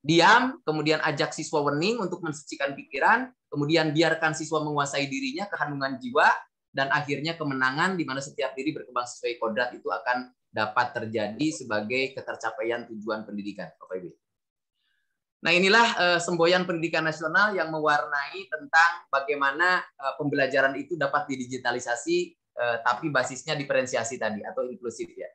Diam, kemudian ajak siswa wening untuk mensucikan pikiran, kemudian biarkan siswa menguasai dirinya, kehanungan jiwa, dan akhirnya kemenangan di mana setiap diri berkembang sesuai kodrat itu akan dapat terjadi sebagai ketercapaian tujuan pendidikan, Bapak Ibu. Nah, inilah semboyan pendidikan nasional yang mewarnai tentang bagaimana pembelajaran itu dapat didigitalisasi, tapi basisnya diferensiasi tadi atau inklusif ya.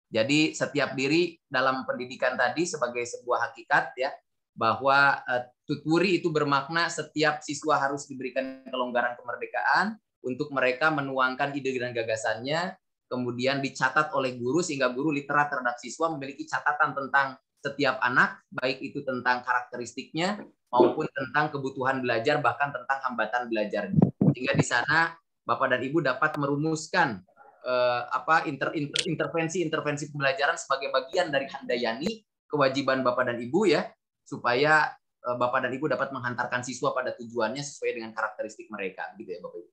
Jadi setiap diri dalam pendidikan tadi sebagai sebuah hakikat ya, bahwa tuturi itu bermakna setiap siswa harus diberikan kelonggaran kemerdekaan untuk mereka menuangkan ide dan gagasannya, kemudian dicatat oleh guru sehingga guru literat terhadap siswa memiliki catatan tentang setiap anak, baik itu tentang karakteristiknya maupun tentang kebutuhan belajar, bahkan tentang hambatan belajarnya. Sehingga di sana Bapak dan Ibu dapat merumuskan intervensi pembelajaran sebagai bagian dari handayani kewajiban Bapak dan Ibu ya, supaya Bapak dan Ibu dapat menghantarkan siswa pada tujuannya sesuai dengan karakteristik mereka, gitu ya Bapak Ibu.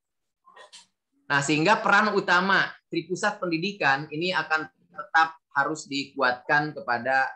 Nah, sehingga peran utama Tripusat Pendidikan ini akan tetap harus dikuatkan kepada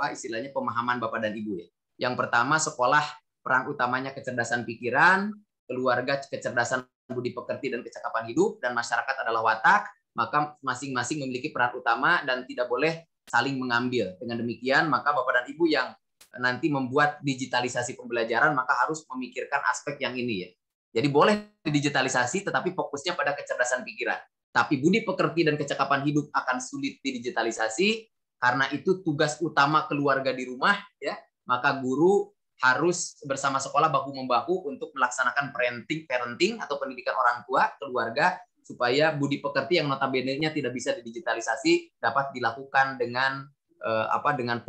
istilahnya pemahaman Bapak dan Ibu ya. Yang pertama, sekolah peran utamanya kecerdasan pikiran, keluarga kecerdasan budi pekerti dan kecakapan hidup, dan masyarakat adalah watak, maka masing-masing memiliki peran utama dan tidak boleh saling mengambil. Dengan demikian, maka Bapak dan Ibu yang nanti membuat digitalisasi pembelajaran, maka harus memikirkan aspek yang ini ya. Jadi boleh digitalisasi, tetapi fokusnya pada kecerdasan pikiran. Tapi budi pekerti dan kecakapan hidup akan sulit didigitalisasi, karena itu tugas utama keluarga di rumah, ya. Maka guru harus bersama sekolah bahu-membahu untuk melaksanakan parenting atau pendidikan orang tua, keluarga, supaya budi pekerti yang notabene-nya tidak bisa didigitalisasi dapat dilakukan dengan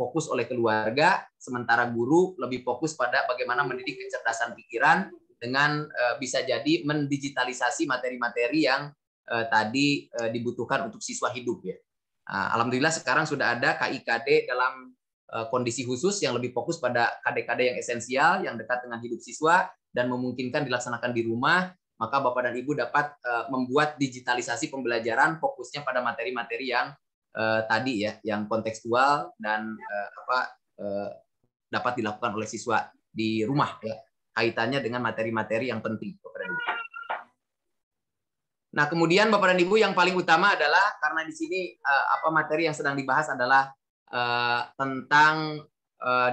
fokus oleh keluarga, sementara guru lebih fokus pada bagaimana mendidik kecerdasan pikiran dengan bisa jadi mendigitalisasi materi-materi yang tadi dibutuhkan untuk siswa hidup ya. Alhamdulillah sekarang sudah ada KIKD dalam kondisi khusus yang lebih fokus pada KD-KD yang esensial, yang dekat dengan hidup siswa dan memungkinkan dilaksanakan di rumah, maka Bapak dan Ibu dapat membuat digitalisasi pembelajaran fokusnya pada materi-materi yang tadi ya, yang kontekstual dan dapat dilakukan oleh siswa di rumah ya, kaitannya dengan materi-materi yang penting Bapak dan Ibu. Nah, kemudian Bapak dan Ibu yang paling utama adalah karena di sini materi yang sedang dibahas adalah tentang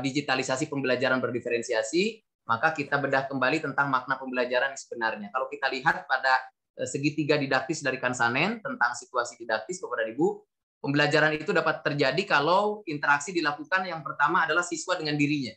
digitalisasi pembelajaran berdiferensiasi, maka kita bedah kembali tentang makna pembelajaran yang sebenarnya. Kalau kita lihat pada segitiga didaktis dari Kansanen tentang situasi didaktis Bapak dan Ibu, pembelajaran itu dapat terjadi kalau interaksi dilakukan yang pertama adalah siswa dengan dirinya.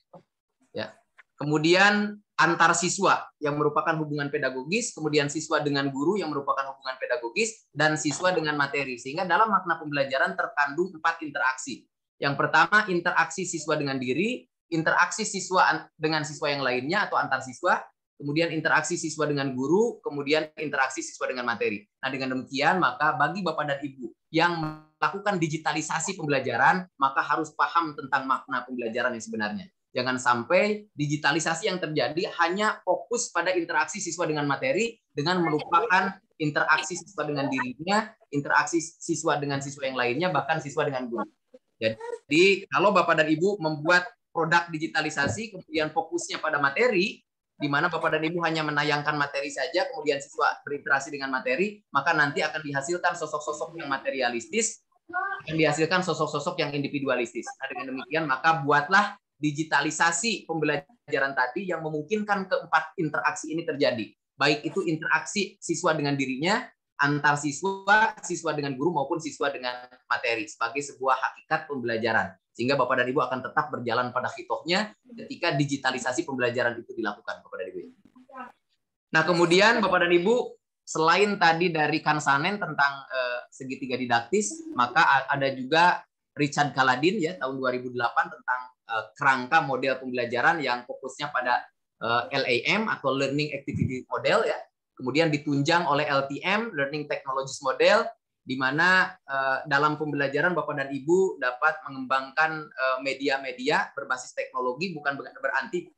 Ya. Kemudian antar siswa yang merupakan hubungan pedagogis, kemudian siswa dengan guru yang merupakan hubungan pedagogis, dan siswa dengan materi. Sehingga dalam makna pembelajaran terkandung 4 interaksi. Yang pertama, interaksi siswa dengan diri, interaksi siswa dengan siswa yang lainnya atau antar siswa, kemudian interaksi siswa dengan guru, kemudian interaksi siswa dengan materi. Nah, dengan demikian, maka bagi Bapak dan Ibu yang melakukan digitalisasi pembelajaran, maka harus paham tentang makna pembelajaran yang sebenarnya. Jangan sampai digitalisasi yang terjadi hanya fokus pada interaksi siswa dengan materi dengan melupakan interaksi siswa dengan dirinya, interaksi siswa dengan siswa yang lainnya, bahkan siswa dengan guru. Jadi kalau Bapak dan Ibu membuat produk digitalisasi kemudian fokusnya pada materi, di mana Bapak dan Ibu hanya menayangkan materi saja, kemudian siswa berinteraksi dengan materi, maka nanti akan dihasilkan sosok-sosok yang materialistis, akan dihasilkan sosok-sosok yang individualistis. Nah, dengan demikian maka buatlah digitalisasi pembelajaran tadi yang memungkinkan keempat interaksi ini terjadi. Baik itu interaksi siswa dengan dirinya, antar siswa, siswa dengan guru, maupun siswa dengan materi sebagai sebuah hakikat pembelajaran. Sehingga Bapak dan Ibu akan tetap berjalan pada hitohnya ketika digitalisasi pembelajaran itu dilakukan, Bapak dan Ibu. Nah, kemudian Bapak dan Ibu, selain tadi dari Kansanen tentang segitiga didaktis, maka ada juga Richard Galadin ya tahun 2008 tentang kerangka model pembelajaran yang fokusnya pada LAM atau Learning Activity Model ya. Kemudian ditunjang oleh LTM, Learning Technologies Model, di mana dalam pembelajaran Bapak dan Ibu dapat mengembangkan media-media berbasis teknologi, bukan berarti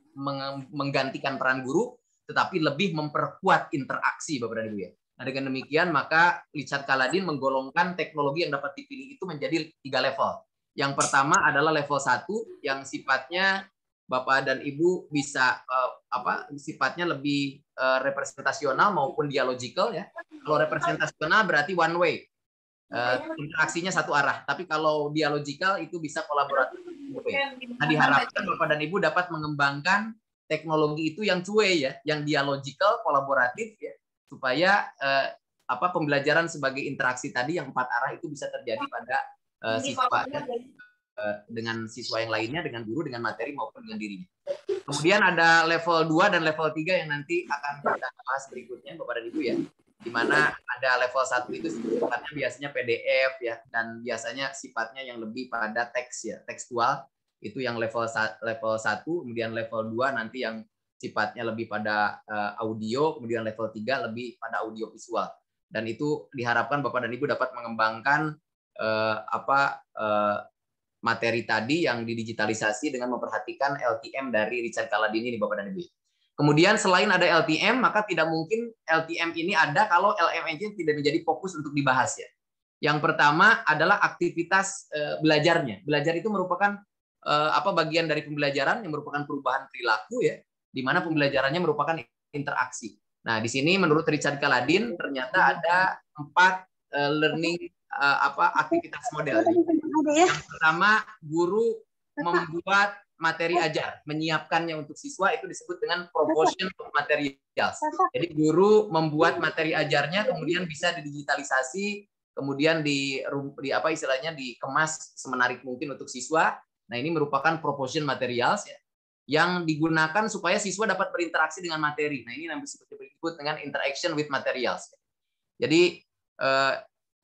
menggantikan peran guru, tetapi lebih memperkuat interaksi Bapak dan Ibu ya. Nah, dengan demikian maka Richard Galadin menggolongkan teknologi yang dapat dipilih itu menjadi 3 level. Yang pertama adalah level 1 yang sifatnya Bapak dan Ibu bisa sifatnya lebih representasional maupun dialogical ya. Kalau representasional berarti one way, interaksinya satu arah. Tapi kalau dialogical itu bisa kolaboratif. Nah, diharapkan Bapak dan Ibu dapat mengembangkan teknologi itu yang two way ya, yang dialogical, kolaboratif ya, supaya pembelajaran sebagai interaksi tadi yang 4 arah itu bisa terjadi pada siswa ya, dengan siswa yang lainnya, dengan guru, dengan materi maupun dengan dirinya. Kemudian ada level 2 dan level 3 yang nanti akan kita bahas berikutnya Bapak dan Ibu ya. Di mana ada level 1 itu sifatnya biasanya PDF ya, dan biasanya sifatnya yang lebih pada teks ya, tekstual. Itu yang level 1, kemudian level 2 nanti yang sifatnya lebih pada audio, kemudian level 3 lebih pada audio visual. Dan itu diharapkan Bapak dan Ibu dapat mengembangkan materi tadi yang didigitalisasi dengan memperhatikan LTM dari Richard Kaladin ini Bapak dan Ibu. Kemudian selain ada LTM, maka tidak mungkin LTM ini ada kalau LMS tidak menjadi fokus untuk dibahas ya. Yang pertama adalah aktivitas belajarnya. Belajar itu merupakan bagian dari pembelajaran yang merupakan perubahan perilaku ya, di mana pembelajarannya merupakan interaksi. Nah, di sini menurut Richard Kaladin ternyata ada 4 learning aktivitas model. Yang pertama, guru membuat materi ajar, menyiapkannya untuk siswa itu disebut dengan proportion of materials. Jadi guru membuat materi ajarnya kemudian bisa didigitalisasi, kemudian dikemas semenarik mungkin untuk siswa. Nah, ini merupakan proportion materials ya, yang digunakan supaya siswa dapat berinteraksi dengan materi. Nah, ini nanti disebut dengan interaction with materials. Jadi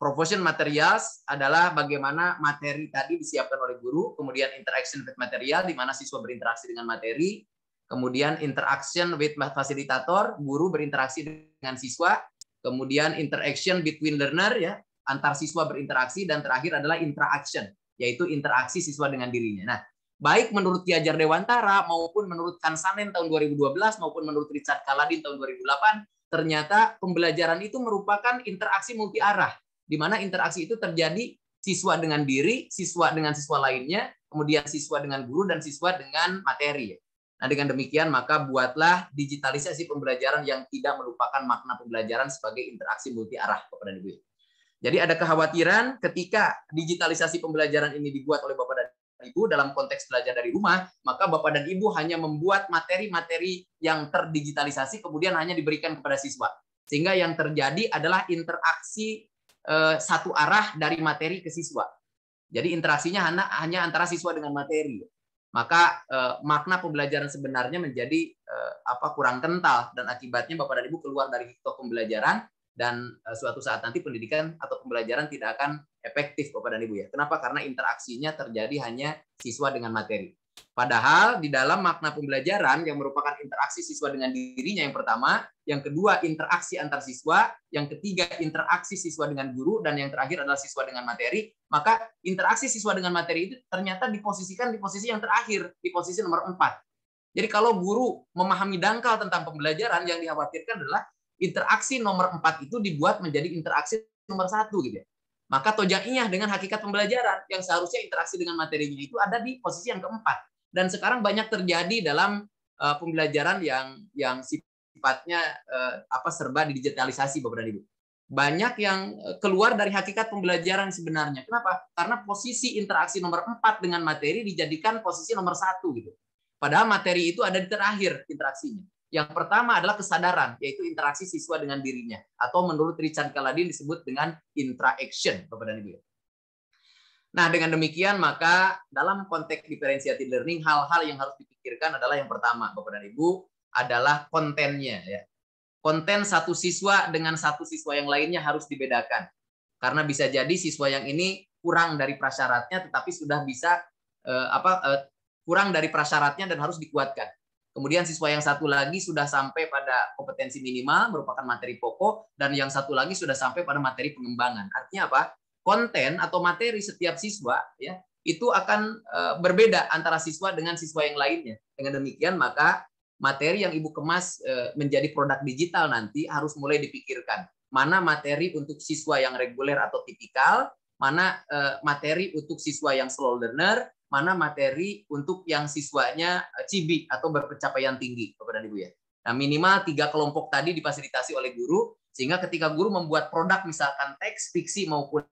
proportion materials adalah bagaimana materi tadi disiapkan oleh guru, kemudian interaction with material, di mana siswa berinteraksi dengan materi, kemudian interaction with fasilitator, guru berinteraksi dengan siswa, kemudian interaction between learner, ya, antar siswa berinteraksi, dan terakhir adalah interaction, yaitu interaksi siswa dengan dirinya. Nah, baik menurut Ki Hajar Dewantara, maupun menurut Kansanen tahun 2012, maupun menurut Richard Kaladin tahun 2008, ternyata pembelajaran itu merupakan interaksi multi arah, di mana interaksi itu terjadi siswa dengan diri, siswa dengan siswa lainnya, kemudian siswa dengan guru, dan siswa dengan materi. Nah, dengan demikian maka buatlah digitalisasi pembelajaran yang tidak melupakan makna pembelajaran sebagai interaksi multi arah, Bapak dan Ibu. Jadi ada kekhawatiran ketika digitalisasi pembelajaran ini dibuat oleh Bapak dan Ibu dalam konteks belajar dari rumah, maka Bapak dan Ibu hanya membuat materi-materi yang terdigitalisasi kemudian hanya diberikan kepada siswa. Sehingga yang terjadi adalah interaksi satu arah dari materi ke siswa. Jadi interaksinya hanya antara siswa dengan materi. Maka makna pembelajaran sebenarnya menjadi kurang kental, dan akibatnya Bapak dan Ibu keluar dari hiktoh pembelajaran, dan suatu saat nanti pendidikan atau pembelajaran tidak akan efektif Bapak dan Ibu ya. Kenapa? Karena interaksinya terjadi hanya siswa dengan materi. Padahal di dalam makna pembelajaran yang merupakan interaksi siswa dengan dirinya yang pertama, yang kedua interaksi antar siswa, yang ketiga interaksi siswa dengan guru, dan yang terakhir adalah siswa dengan materi, maka interaksi siswa dengan materi itu ternyata diposisikan di posisi yang terakhir, di posisi nomor 4. Jadi kalau guru memahami dangkal tentang pembelajaran, yang dikhawatirkan adalah interaksi nomor 4 itu dibuat menjadi interaksi nomor 1 gitu ya. Maka tojaiyah dengan hakikat pembelajaran yang seharusnya interaksi dengan materinya itu ada di posisi yang keempat. Dan sekarang banyak terjadi dalam pembelajaran yang sifatnya serba digitalisasi Bapak dan Ibu. Banyak yang keluar dari hakikat pembelajaran sebenarnya. Kenapa? Karena posisi interaksi nomor 4 dengan materi dijadikan posisi nomor 1 gitu. Padahal materi itu ada di terakhir interaksinya. Yang pertama adalah kesadaran, yaitu interaksi siswa dengan dirinya. Atau menurut Richard Kaladin disebut dengan interaction, Bapak dan Ibu. Nah, dengan demikian maka dalam konteks differentiated learning, hal-hal yang harus dipikirkan adalah yang pertama, Bapak dan Ibu, adalah kontennya. Ya. Konten satu siswa dengan satu siswa yang lainnya harus dibedakan. Karena bisa jadi siswa yang ini kurang dari prasyaratnya, tetapi sudah bisa kurang dari prasyaratnya dan harus dikuatkan. Kemudian siswa yang satu lagi sudah sampai pada kompetensi minimal, merupakan materi pokok, dan yang satu lagi sudah sampai pada materi pengembangan. Artinya apa? Konten atau materi setiap siswa ya itu akan berbeda antara siswa dengan siswa yang lainnya. Dengan demikian maka materi yang Ibu kemas menjadi produk digital nanti harus mulai dipikirkan. Mana materi untuk siswa yang reguler atau tipikal, mana materi untuk siswa yang slow learner, mana materi untuk yang siswanya cibi atau berpencapaian tinggi, Bapak dan Ibu ya. Nah, minimal 3 kelompok tadi difasilitasi oleh guru, sehingga ketika guru membuat produk misalkan teks, fiksi maupun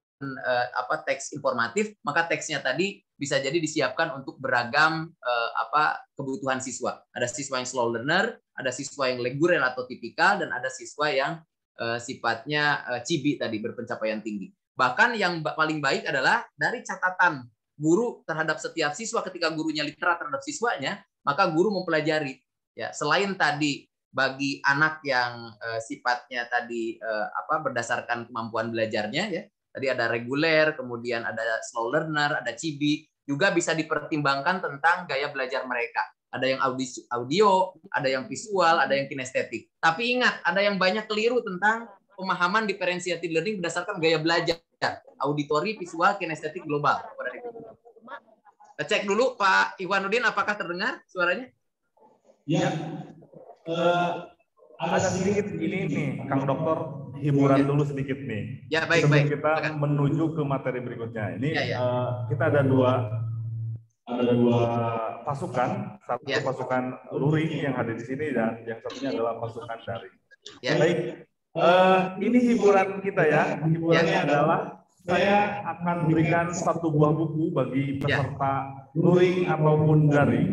teks informatif, maka teksnya tadi bisa jadi disiapkan untuk beragam kebutuhan siswa. Ada siswa yang slow learner, ada siswa yang reguler atau tipikal, dan ada siswa yang sifatnya cibi tadi, berpencapaian tinggi. Bahkan yang paling baik adalah dari catatan guru terhadap setiap siswa ketika gurunya literat terhadap siswanya, maka guru mempelajari. Ya, selain tadi bagi anak yang sifatnya tadi berdasarkan kemampuan belajarnya, ya, tadi ada reguler, kemudian ada slow learner, ada cibi, juga bisa dipertimbangkan tentang gaya belajar mereka. Ada yang audio, ada yang visual, ada yang kinestetik. Tapi ingat, ada yang banyak keliru tentang pemahaman differentiated learning berdasarkan gaya belajar. Auditori, visual, kinestetik, global. Cek dulu Pak Iwanuddin, apakah terdengar suaranya? Ya. Ada sedikit ini nih, Kang Dokter, hiburan dulu sedikit nih. Ya, baik. Kita menuju ke materi berikutnya. Ini ya. Kita ada dua pasukan, satu pasukan luring yang hadir di sini dan yang satunya adalah pasukan daring. Ya. Baik, ini hiburan kita ya. Hiburannya adalah saya akan berikan satu buah buku bagi peserta luring ataupun daring.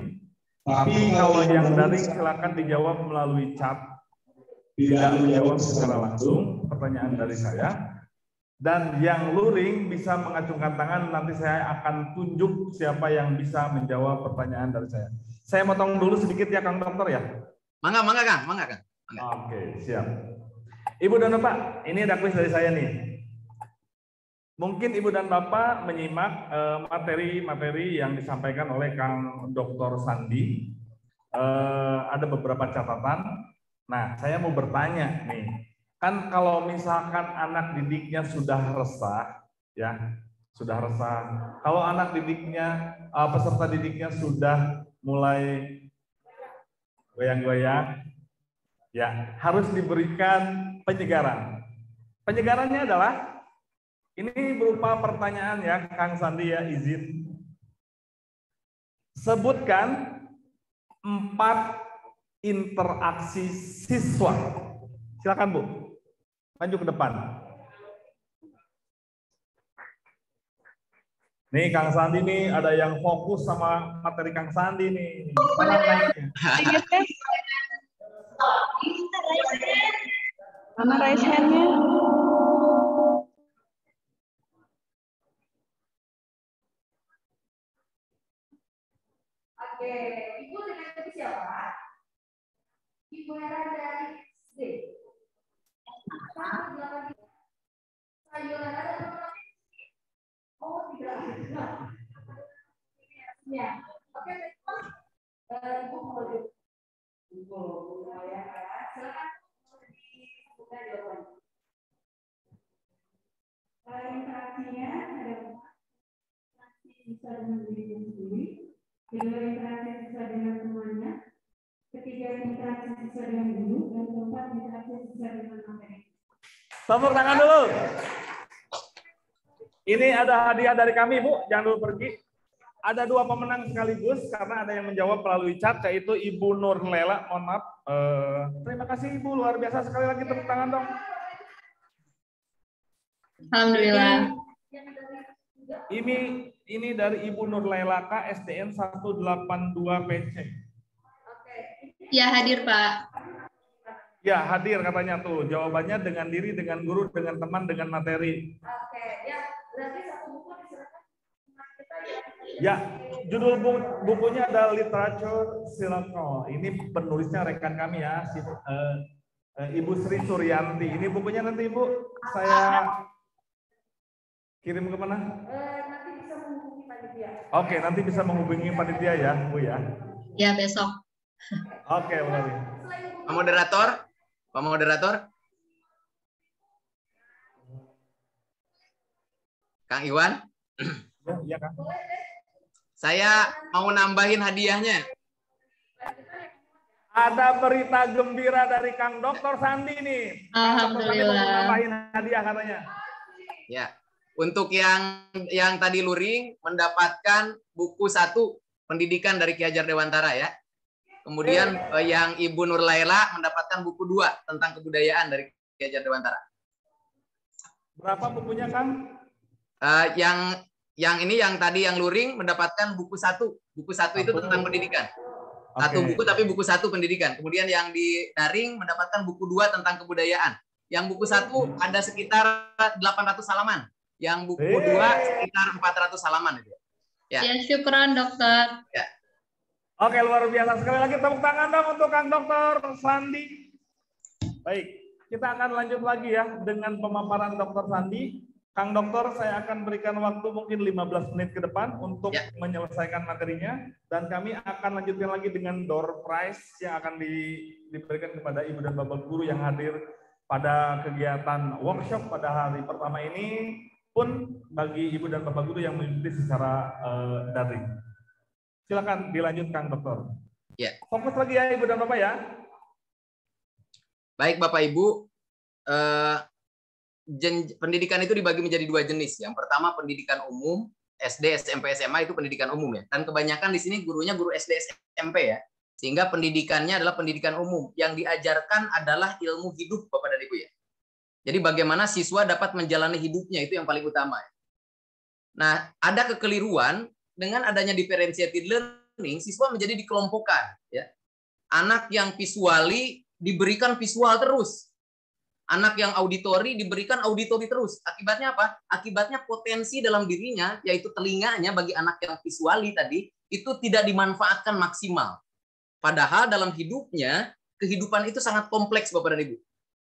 Tapi kalau yang daring silakan dijawab melalui chat, tidak menjawab secara langsung pertanyaan dari saya. Dan yang luring bisa mengacungkan tangan, nanti saya akan tunjuk siapa yang bisa menjawab pertanyaan dari saya. Saya motong dulu sedikit ya Kang Dokter ya. Mangga Kang. Oke, siap. Ibu dan Bapak, ini ada kuis dari saya nih. Mungkin Ibu dan Bapak menyimak materi-materi yang disampaikan oleh Kang Dr. Sandi. Ada beberapa catatan. Nah, saya mau bertanya nih. Kan kalau misalkan anak didiknya sudah resah, ya, sudah resah. Kalau anak didiknya, peserta didiknya sudah mulai goyang-goyang, ya, harus diberikan penyegaran. Penyegarannya adalah ini berupa pertanyaan ya, Kang Sandi ya, izin. Sebutkan 4 interaksi siswa. Silakan Bu, maju ke depan. Nih Kang Sandi nih, ada yang fokus sama materi Kang Sandi nih. Mana naiknya? Mana raise hand-nya? Oke, Ibu dengan itu siapa? Ibu Hera dari SD. Sayuran ada berapa? Oh, tidak ada. Ya, oke, Ibu mau Ibu ya, silakan dibuka jawabannya. Interaksinya ada interaksi bisa dengan diri sendiri, kedua interaksi bisa dengan temannya, ketiga interaksi bisa dengan guru, dan keempat interaksi bisa dengan materi. Tepuk tangan dulu. Ini ada hadiah dari kami, Bu. Jangan dulu pergi. Ada 2 pemenang sekaligus karena ada yang menjawab melalui chat, yaitu Ibu Nurlela. Mohon maaf. Terima kasih Ibu, luar biasa. Sekali lagi tepuk tangan dong. Alhamdulillah. Ini dari Ibu Nurlela K, SDN 182 PC. Ya, hadir Pak. Ya, hadir katanya tuh. Jawabannya dengan diri, dengan guru, dengan teman, dengan materi. Oke, ya. Berarti satu buku diserahkan. Ya, judul bukunya ada Literature Circle. Ini penulisnya rekan kami ya, Ibu Sri Suryanti. Ini bukunya nanti Ibu saya kirim ke mana? Nanti bisa menghubungi panitia. Oke, nanti bisa menghubungi panitia ya, Bu ya. Ya, besok. Oke, Bu Nari. Pak Moderator. Kang Iwan. Ya, Kang. Saya mau nambahin hadiahnya. Ada berita gembira dari Kang Dr. Sandi nih. Alhamdulillah. Nambahin hadiah katanya. Ya. Untuk yang tadi luring mendapatkan buku 1 pendidikan dari Ki Hajar Dewantara ya. Kemudian yang Ibu Nur Laila mendapatkan buku 2 tentang kebudayaan dari Ki Hajar Dewantara. Berapa bukunya, Kang? Yang ini yang tadi yang luring mendapatkan buku 1. Buku 1 itu tentang pendidikan. Satu buku tapi buku 1 pendidikan. Kemudian yang di daring mendapatkan buku 2 tentang kebudayaan. Yang buku 1 ada sekitar 800 halaman. Yang buku 2 sekitar 400 halaman itu. Ya. Ya, syukran dokter. Ya. Oke, luar biasa. Sekali lagi tepuk tangan dong untuk Kang Dr. Sandi. Baik, kita akan lanjut lagi ya dengan pemaparan Dr. Sandi. Kang Dokter, saya akan berikan waktu mungkin 15 menit ke depan untuk menyelesaikan materinya. Dan kami akan lanjutkan lagi dengan door prize yang akan diberikan kepada Ibu dan Bapak Guru yang hadir pada kegiatan workshop pada hari pertama ini, pun bagi Ibu dan Bapak Guru yang mengikuti secara daring. Silakan dilanjut, Kang Dokter. Ya. Fokus lagi ya Ibu dan Bapak ya. Baik Bapak Ibu, pendidikan itu dibagi menjadi 2 jenis. Yang pertama pendidikan umum, SD, SMP, SMA itu pendidikan umum ya. Dan kebanyakan di sini gurunya guru SD, SMP ya. Sehingga pendidikannya adalah pendidikan umum. Yang diajarkan adalah ilmu hidup Bapak dan Ibu ya. Jadi bagaimana siswa dapat menjalani hidupnya itu yang paling utama. Nah, ada kekeliruan dengan adanya differentiated learning, siswa menjadi dikelompokkan. Ya. Anak yang visuali diberikan visual terus. Anak yang auditori diberikan auditori terus. Akibatnya apa? Akibatnya potensi dalam dirinya, yaitu telinganya bagi anak yang visuali tadi, itu tidak dimanfaatkan maksimal. Padahal dalam hidupnya, kehidupan itu sangat kompleks Bapak dan Ibu.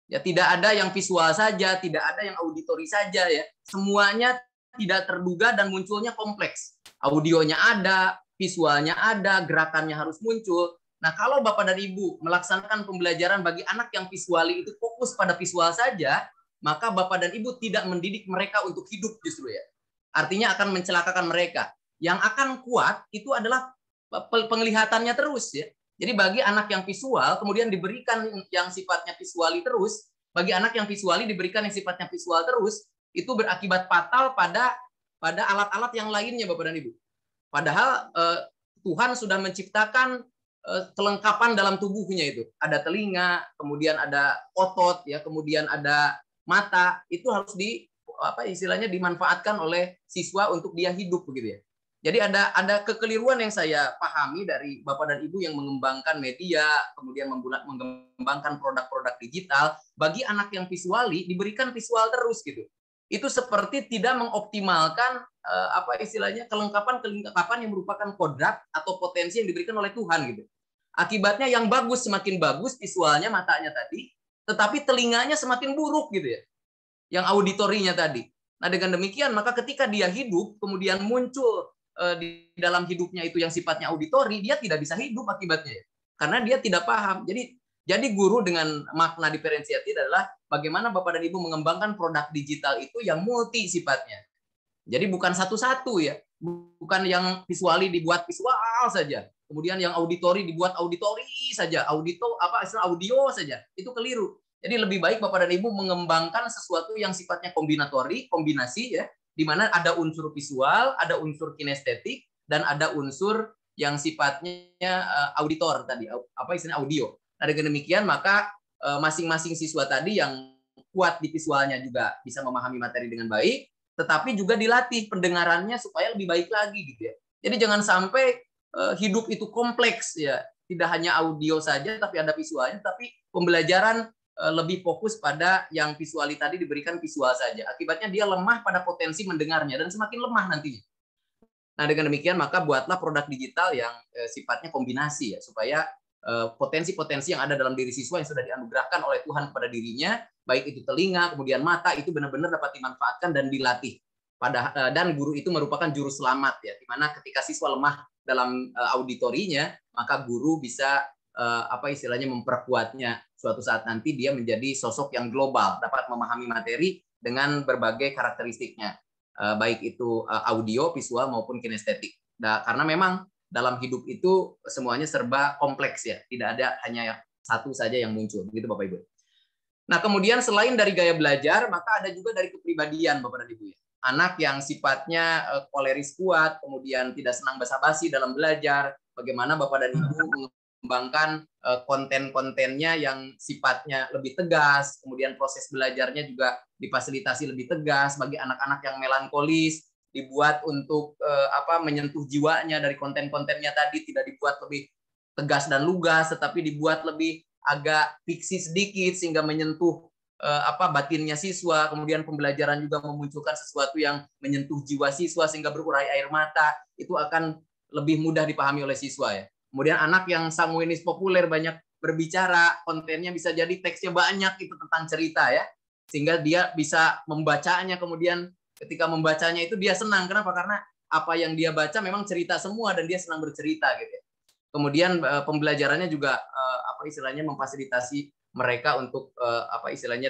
Ya, tidak ada yang visual saja, tidak ada yang auditori saja ya. Semuanya tidak terduga dan munculnya kompleks. Audionya ada, visualnya ada, gerakannya harus muncul. Nah, kalau Bapak dan Ibu melaksanakan pembelajaran bagi anak yang visuali itu fokus pada visual saja, maka Bapak dan Ibu tidak mendidik mereka untuk hidup justru ya. Artinya akan mencelakakan mereka. Yang akan kuat itu adalah penglihatannya terus ya. Jadi bagi anak yang visual kemudian diberikan yang sifatnya visuali terus, bagi anak yang visuali diberikan yang sifatnya visual terus, itu berakibat fatal pada alat-alat yang lainnya Bapak dan Ibu. Padahal Tuhan sudah menciptakan kelengkapan dalam tubuhnya itu. Ada telinga, kemudian ada otot ya, kemudian ada mata, itu harus dimanfaatkan oleh siswa untuk dia hidup begitu ya. Jadi ada kekeliruan yang saya pahami dari Bapak dan Ibu yang mengembangkan media, kemudian mengembangkan produk-produk digital, bagi anak yang visuali diberikan visual terus gitu. Itu seperti tidak mengoptimalkan kelengkapan yang merupakan kodrat atau potensi yang diberikan oleh Tuhan gitu. Akibatnya yang bagus semakin bagus visualnya, matanya tadi, tetapi telinganya semakin buruk gitu ya. Yang auditorinya tadi. Nah, dengan demikian maka ketika dia hidup kemudian muncul di dalam hidupnya itu yang sifatnya auditori, dia tidak bisa hidup akibatnya karena dia tidak paham. Jadi guru dengan makna diferensiatif adalah bagaimana Bapak dan Ibu mengembangkan produk digital itu yang multi sifatnya. Jadi bukan satu-satu ya, bukan yang visuali dibuat visual saja, kemudian yang auditori dibuat auditori saja, audio saja, itu keliru. Jadi lebih baik Bapak dan Ibu mengembangkan sesuatu yang sifatnya kombinasi ya, di mana ada unsur visual, ada unsur kinestetik, dan ada unsur yang sifatnya auditor tadi, audio. Nah, dengan demikian maka masing-masing siswa tadi yang kuat di visualnya juga bisa memahami materi dengan baik, tetapi juga dilatih pendengarannya supaya lebih baik lagi gitu ya. Jadi jangan sampai hidup itu kompleks ya, tidak hanya audio saja tapi ada visualnya, tapi pembelajaran lebih fokus pada yang visuali tadi diberikan visual saja. Akibatnya dia lemah pada potensi mendengarnya dan semakin lemah nantinya. Nah, dengan demikian maka buatlah produk digital yang sifatnya kombinasi ya, supaya potensi-potensi yang ada dalam diri siswa yang sudah dianugerahkan oleh Tuhan kepada dirinya, baik itu telinga, kemudian mata, itu benar-benar dapat dimanfaatkan dan dilatih. Dan guru itu merupakan juru selamat ya, di mana ketika siswa lemah dalam auditorinya, maka guru bisa memperkuatnya. Suatu saat nanti dia menjadi sosok yang global, dapat memahami materi dengan berbagai karakteristiknya, baik itu audio, visual maupun kinestetik. Nah, karena memang dalam hidup itu semuanya serba kompleks ya, tidak ada hanya satu saja yang muncul, begitu Bapak Ibu. Nah, kemudian selain dari gaya belajar, maka ada juga dari kepribadian Bapak dan Ibu ya. anak yang sifatnya koleris kuat, kemudian tidak senang basa-basi dalam belajar, bagaimana Bapak dan Ibu mengembangkan konten-kontennya yang sifatnya lebih tegas, kemudian proses belajarnya juga difasilitasi lebih tegas. Bagi anak-anak yang melankolis, dibuat untuk menyentuh jiwanya dari konten-kontennya tadi, tidak dibuat lebih tegas dan lugas, tetapi dibuat lebih agak fiksi sedikit sehingga menyentuh batinnya siswa. Kemudian pembelajaran juga memunculkan sesuatu yang menyentuh jiwa siswa sehingga berurai air mata. Itu akan lebih mudah dipahami oleh siswa ya. Kemudian anak yang sanguinis populer, banyak berbicara, kontennya bisa jadi teksnya banyak itu tentang cerita ya, sehingga dia bisa membacanya, kemudian ketika membacanya itu dia senang. Kenapa? Karena apa yang dia baca memang cerita semua dan dia senang bercerita gitu ya. Kemudian pembelajarannya juga memfasilitasi mereka untuk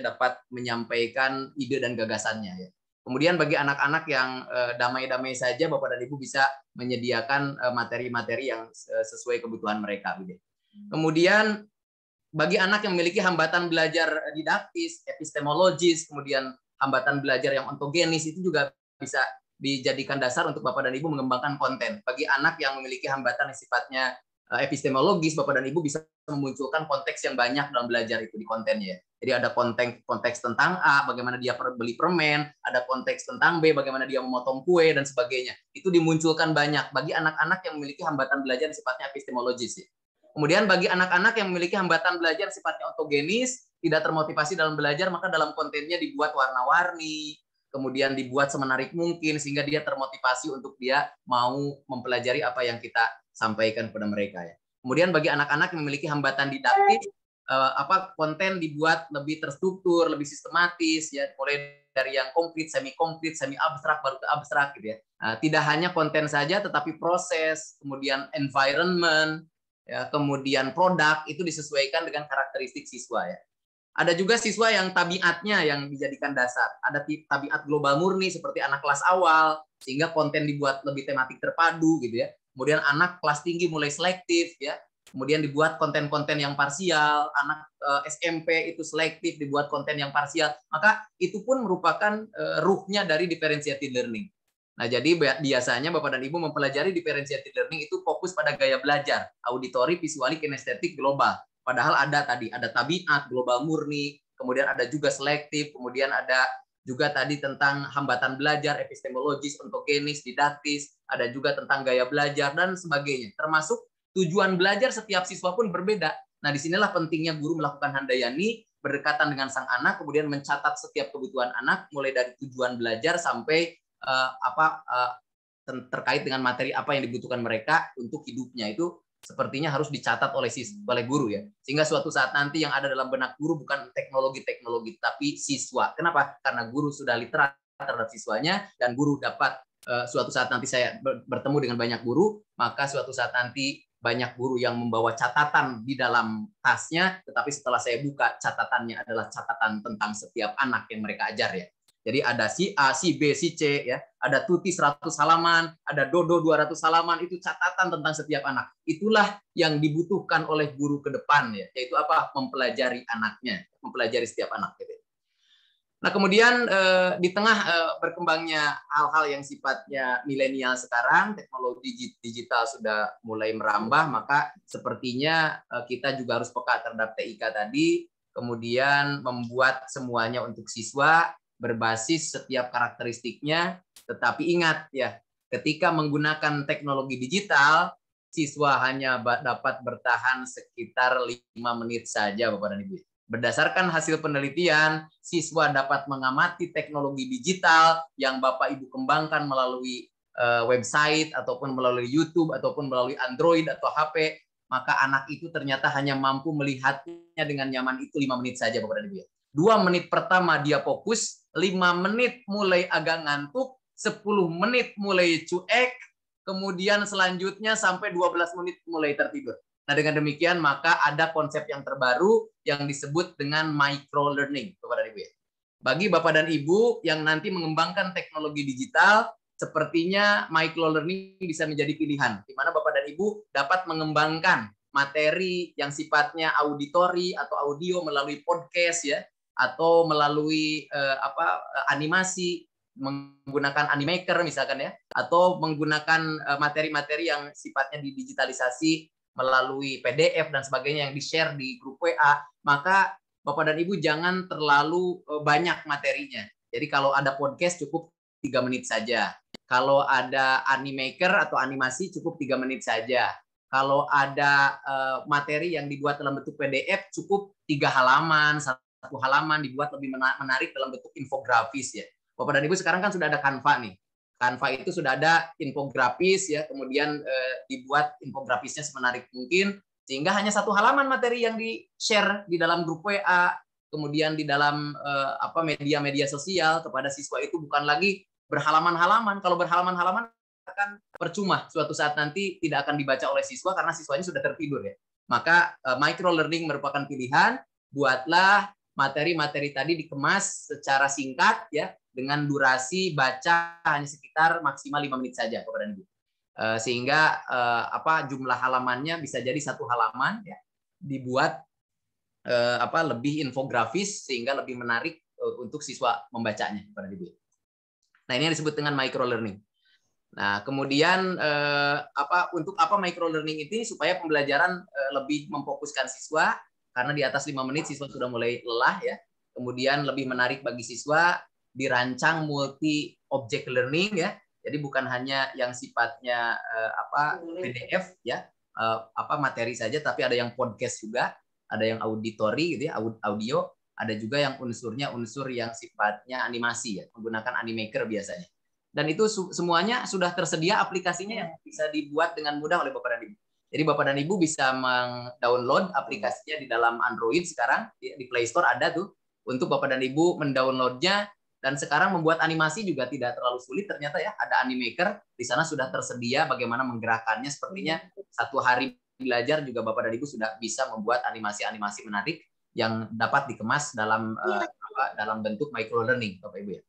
dapat menyampaikan ide dan gagasannya ya. Kemudian bagi anak-anak yang damai-damai saja, Bapak dan Ibu bisa menyediakan materi-materi yang sesuai kebutuhan mereka. Kemudian bagi anak yang memiliki hambatan belajar didaktis, epistemologis, kemudian hambatan belajar yang ontogenis, itu juga bisa dijadikan dasar untuk Bapak dan Ibu mengembangkan konten. Bagi anak yang memiliki hambatan yang sifatnya epistemologis, Bapak dan Ibu bisa memunculkan konteks yang banyak dalam belajar itu di kontennya. Jadi ada konteks tentang A, bagaimana dia beli permen, ada konteks tentang B, bagaimana dia memotong kue, dan sebagainya. Itu dimunculkan banyak bagi anak-anak yang memiliki hambatan belajar yang sifatnya epistemologis. Ya. Kemudian bagi anak-anak yang memiliki hambatan belajar sifatnya ontogenis, tidak termotivasi dalam belajar, maka dalam kontennya dibuat warna-warni, kemudian dibuat semenarik mungkin, sehingga dia termotivasi untuk dia mau mempelajari apa yang kita sampaikan kepada mereka ya. Kemudian bagi anak-anak yang memiliki hambatan didaktis, konten dibuat lebih terstruktur, lebih sistematis ya, mulai dari yang konkret, semi abstrak, baru ke abstrak gitu ya. Nah, tidak hanya konten saja, tetapi proses, kemudian environment, ya, kemudian produk itu disesuaikan dengan karakteristik siswa ya. Ada juga siswa yang tabiatnya yang dijadikan dasar. Ada tabiat global murni seperti anak kelas awal, sehingga konten dibuat lebih tematik terpadu gitu ya. Kemudian anak kelas tinggi mulai selektif ya. Kemudian dibuat konten-konten yang parsial, anak SMP itu selektif, dibuat konten yang parsial. Maka itu pun merupakan ruhnya dari differentiated learning. Nah, jadi biasanya Bapak dan Ibu mempelajari differentiated learning itu fokus pada gaya belajar, auditori, visuali, kinestetik, global. Padahal ada tabiat, global murni, kemudian ada juga selektif, kemudian ada juga tadi tentang hambatan belajar, epistemologis, ontogenis, didaktis, ada juga tentang gaya belajar, dan sebagainya. Termasuk tujuan belajar setiap siswa pun berbeda. Nah, disinilah pentingnya guru melakukan handayani, berdekatan dengan sang anak, kemudian mencatat setiap kebutuhan anak, mulai dari tujuan belajar sampai terkait dengan materi apa yang dibutuhkan mereka untuk hidupnya. Itu sepertinya harus dicatat oleh guru ya, sehingga suatu saat nanti yang ada dalam benak guru bukan teknologi tapi siswa. Kenapa? Karena guru sudah literat terhadap siswanya, dan guru dapat suatu saat nanti saya bertemu dengan banyak guru, maka suatu saat nanti banyak guru yang membawa catatan di dalam tasnya, tetapi setelah saya buka catatannya adalah catatan tentang setiap anak yang mereka ajar ya. Jadi ada si A, si B, si C, ya. Ada tuti 100 halaman, ada dodo 200 halaman, itu catatan tentang setiap anak. Itulah yang dibutuhkan oleh guru ke depan, ya. Yaitu apa? Mempelajari anaknya, mempelajari setiap anak. Gitu. Nah, kemudian di tengah berkembangnya hal-hal yang sifatnya milenial sekarang, teknologi digital sudah mulai merambah, maka sepertinya kita juga harus peka terhadap TIK tadi, kemudian membuat semuanya untuk siswa, berbasis setiap karakteristiknya, tetapi ingat ya, ketika menggunakan teknologi digital, siswa hanya dapat bertahan sekitar 5 menit saja, Bapak dan Ibu. Berdasarkan hasil penelitian, siswa dapat mengamati teknologi digital yang Bapak Ibu kembangkan melalui website, ataupun melalui YouTube, ataupun melalui Android atau HP, maka anak itu ternyata hanya mampu melihatnya dengan nyaman itu 5 menit saja, Bapak dan Ibu. 2 menit pertama dia fokus, 5 menit mulai agak ngantuk, 10 menit mulai cuek, kemudian selanjutnya sampai 12 menit mulai tertidur. Nah, dengan demikian maka ada konsep yang terbaru yang disebut dengan micro learning, Bapak dan Ibu. Bagi Bapak dan Ibu yang nanti mengembangkan teknologi digital, sepertinya micro learning bisa menjadi pilihan, di mana Bapak dan Ibu dapat mengembangkan materi yang sifatnya auditori atau audio melalui podcast ya, atau melalui animasi, menggunakan Animaker misalkan ya, atau menggunakan materi-materi yang sifatnya didigitalisasi melalui PDF dan sebagainya yang di-share di grup WA, maka Bapak dan Ibu jangan terlalu banyak materinya. Jadi kalau ada podcast cukup 3 menit saja. Kalau ada Animaker atau animasi cukup 3 menit saja. Kalau ada materi yang dibuat dalam bentuk PDF cukup 3 halaman, 1 halaman dibuat lebih menarik dalam bentuk infografis ya. Bapak dan Ibu sekarang kan sudah ada Canva nih. Canva itu sudah ada infografis ya, kemudian dibuat infografisnya semenarik mungkin sehingga hanya 1 halaman materi yang di-share di dalam grup WA, kemudian di dalam media-media sosial kepada siswa itu bukan lagi berhalaman-halaman. Kalau berhalaman-halaman akan percuma, suatu saat nanti tidak akan dibaca oleh siswa karena siswanya sudah tertidur ya. Maka micro learning merupakan pilihan. Buatlah materi-materi tadi dikemas secara singkat ya, dengan durasi baca hanya sekitar maksimal 5 menit saja Bapak dan Ibu. Sehingga jumlah halamannya bisa jadi 1 halaman ya, dibuat lebih infografis sehingga lebih menarik untuk siswa membacanya Bapak dan Ibu. Nah, ini yang disebut dengan micro learning. Nah, kemudian untuk apa micro learning ini? Supaya pembelajaran lebih memfokuskan siswa, karena di atas 5 menit siswa sudah mulai lelah ya. Kemudian lebih menarik bagi siswa, dirancang multi object learning ya. Jadi bukan hanya yang sifatnya PDF ya, materi saja, tapi ada yang podcast juga, ada yang auditory gitu ya, audio, ada juga yang unsurnya unsur yang sifatnya animasi ya, menggunakan Animaker biasanya. Dan itu semuanya sudah tersedia aplikasinya yang bisa dibuat dengan mudah oleh Bapak dan Ibu. Jadi Bapak dan Ibu bisa mendownload aplikasinya di dalam Android sekarang, di Play Store ada tuh, untuk Bapak dan Ibu mendownloadnya. Dan sekarang membuat animasi juga tidak terlalu sulit ternyata ya, ada Animaker, di sana sudah tersedia bagaimana menggerakkannya, sepertinya 1 hari belajar juga Bapak dan Ibu sudah bisa membuat animasi-animasi menarik yang dapat dikemas dalam bentuk micro learning Bapak Ibu ya.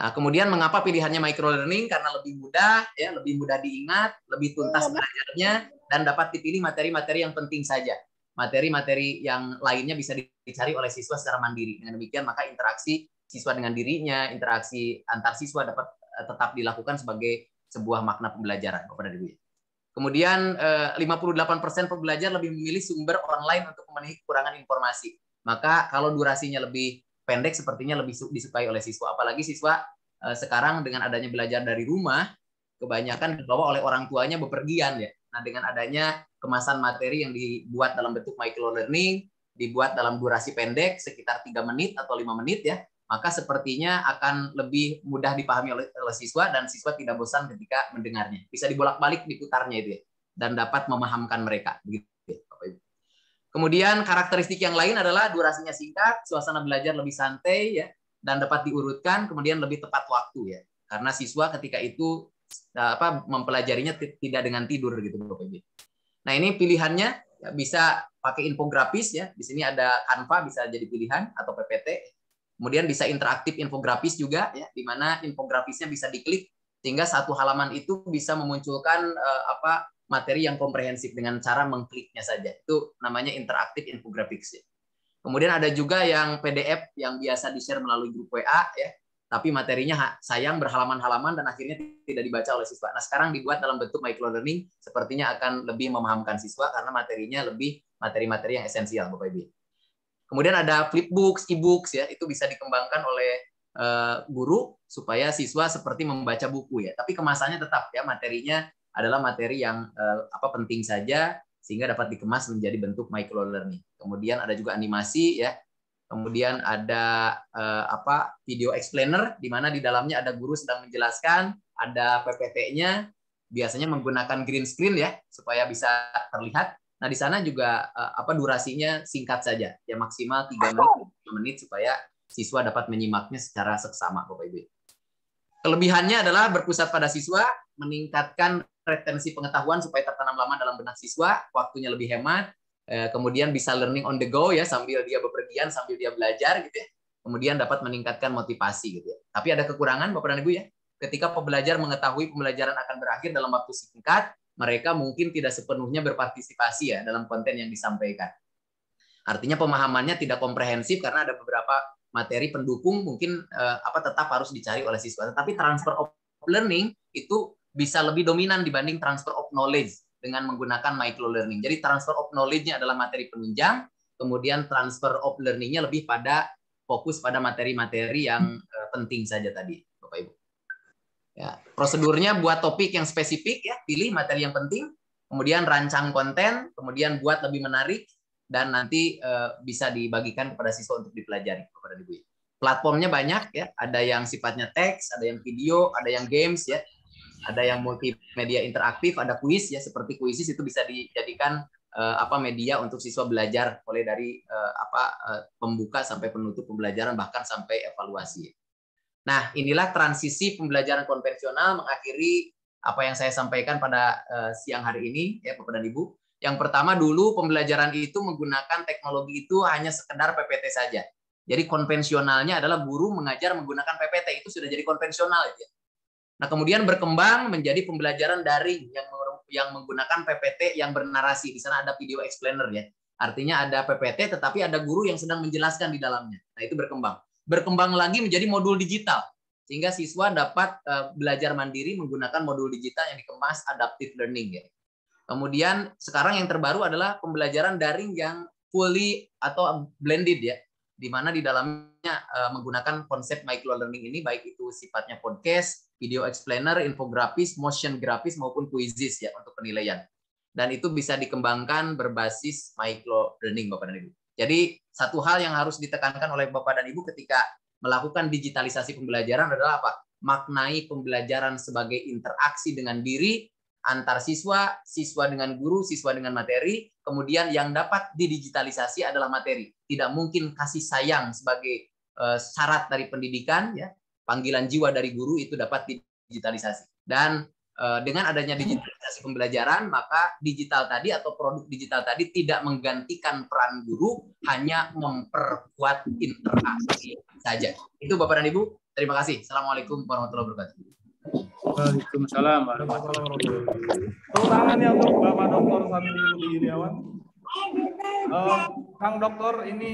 Nah, kemudian mengapa pilihannya micro learning? Karena lebih mudah ya, lebih mudah diingat, lebih tuntas belajarnya, dan dapat dipilih materi-materi yang penting saja. Materi-materi yang lainnya bisa dicari oleh siswa secara mandiri. Dengan demikian maka interaksi siswa dengan dirinya, interaksi antar siswa dapat tetap dilakukan sebagai sebuah makna pembelajaran Bapak dan Ibu. Kemudian 58% pembelajar lebih memilih sumber online untuk memenuhi kekurangan informasi. Maka kalau durasinya lebih pendek sepertinya lebih disukai oleh siswa. Apalagi siswa sekarang dengan adanya belajar dari rumah, kebanyakan dibawa oleh orang tuanya bepergian ya. Nah, dengan adanya kemasan materi yang dibuat dalam bentuk micro learning, dibuat dalam durasi pendek sekitar 3 menit atau 5 menit ya, maka sepertinya akan lebih mudah dipahami oleh siswa dan siswa tidak bosan ketika mendengarnya. Bisa dibolak-balik diputarnya itu ya, dan dapat memahamkan mereka. Begitu ya, Bapak Ibu. Kemudian karakteristik yang lain adalah durasinya singkat, suasana belajar lebih santai ya, dan dapat diurutkan, kemudian lebih tepat waktu ya. Karena siswa ketika itu mempelajarinya tidak dengan tidur gitu Bapak Ibu. Nah, ini pilihannya ya, bisa pakai infografis ya. Di sini ada Canva bisa jadi pilihan atau PPT. Kemudian bisa interaktif infografis juga ya, di mana infografisnya bisa diklik sehingga 1 halaman itu bisa memunculkan materi yang komprehensif dengan cara mengkliknya saja. Itu namanya interaktif infografis ya. Kemudian ada juga yang PDF yang biasa di-share melalui grup WA ya, tapi materinya sayang berhalaman-halaman dan akhirnya tidak dibaca oleh siswa. Nah, sekarang dibuat dalam bentuk micro learning, sepertinya akan lebih memahamkan siswa karena materinya lebih materi-materi yang esensial Bapak Ibu. Kemudian ada flipbooks, e-books ya, itu bisa dikembangkan oleh guru supaya siswa seperti membaca buku ya. Tapi kemasannya tetap ya, materinya adalah materi yang penting saja sehingga dapat dikemas menjadi bentuk micro learning. Kemudian ada juga animasi ya. Kemudian ada video explainer di mana di dalamnya ada guru sedang menjelaskan, ada PPT-nya, biasanya menggunakan green screen ya supaya bisa terlihat. Nah, di sana juga durasinya singkat saja, ya maksimal 3 menit supaya siswa dapat menyimaknya secara seksama, Bapak Ibu. Kelebihannya adalah berpusat pada siswa, meningkatkan retensi pengetahuan supaya tertanam lama dalam benak siswa, waktunya lebih hemat, kemudian bisa learning on the go ya, sambil dia bepergian, sambil dia belajar gitu ya. Kemudian dapat meningkatkan motivasi gitu ya. Tapi ada kekurangan Bapak dan Ibu ya. Ketika pembelajar mengetahui pembelajaran akan berakhir dalam waktu singkat, mereka mungkin tidak sepenuhnya berpartisipasi ya dalam konten yang disampaikan. Artinya pemahamannya tidak komprehensif karena ada beberapa materi pendukung mungkin tetap harus dicari oleh siswa. Tetapi transfer of learning itu bisa lebih dominan dibanding transfer of knowledge dengan menggunakan micro learning. Jadi transfer of knowledge-nya adalah materi penunjang, kemudian transfer of learning-nya lebih pada fokus pada materi-materi yang penting saja tadi, Bapak Ibu. Ya, prosedurnya buat topik yang spesifik ya, pilih materi yang penting, kemudian rancang konten, kemudian buat lebih menarik, dan nanti bisa dibagikan kepada siswa untuk dipelajari, Bapak dan Ibu. Platformnya banyak ya, ada yang sifatnya teks, ada yang video, ada yang games ya, ada yang multimedia interaktif, ada kuis ya, seperti kuisis itu bisa dijadikan media untuk siswa belajar mulai dari pembuka sampai penutup pembelajaran, bahkan sampai evaluasi. Nah, inilah transisi pembelajaran konvensional mengakhiri apa yang saya sampaikan pada siang hari ini ya Bapak dan Ibu. Yang pertama dulu pembelajaran itu menggunakan teknologi itu hanya sekedar PPT saja. Jadi konvensionalnya adalah guru mengajar menggunakan PPT, itu sudah jadi konvensional ya. Nah, kemudian berkembang menjadi pembelajaran daring yang menggunakan PPT yang bernarasi. Di sana ada video explainer ya. Artinya ada PPT tetapi ada guru yang sedang menjelaskan di dalamnya. Nah, itu berkembang. Berkembang lagi menjadi modul digital sehingga siswa dapat belajar mandiri menggunakan modul digital yang dikemas adaptive learning ya. Kemudian sekarang yang terbaru adalah pembelajaran daring yang fully atau blended ya, di mana di dalamnya menggunakan konsep micro learning ini, baik itu sifatnya podcast, video explainer, infografis, motion grafis maupun quizzes ya untuk penilaian. Dan itu bisa dikembangkan berbasis micro learning Bapak dan Ibu. Jadi satu hal yang harus ditekankan oleh Bapak dan Ibu ketika melakukan digitalisasi pembelajaran adalah apa? Maknai pembelajaran sebagai interaksi dengan diri antar siswa, siswa dengan guru, siswa dengan materi, kemudian yang dapat didigitalisasi adalah materi. Tidak mungkin kasih sayang sebagai syarat dari pendidikan ya. Panggilan jiwa dari guru itu dapat digitalisasi. Dan dengan adanya digitalisasi pembelajaran, maka digital tadi atau produk digital tadi tidak menggantikan peran guru, hanya memperkuat interaksi saja. Itu Bapak dan Ibu, terima kasih. Assalamualaikum warahmatullahi wabarakatuh. Waalaikumsalam warahmatullahi wabarakatuh. Tepuk tangannya untuk Bapak Dr. Sandi Budi Iriawan. Kang Dokter, ini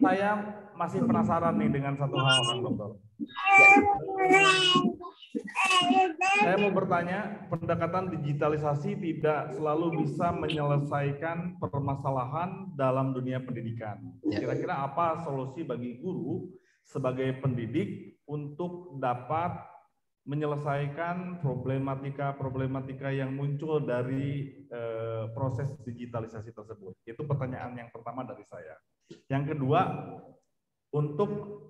saya masih penasaran nih dengan satu hal, Kang Dokter. Saya mau bertanya, pendekatan digitalisasi tidak selalu bisa menyelesaikan permasalahan dalam dunia pendidikan. Kira-kira apa solusi bagi guru sebagai pendidik untuk dapat menyelesaikan problematika yang muncul dari proses digitalisasi tersebut? Itu pertanyaan yang pertama dari saya. Yang kedua, untuk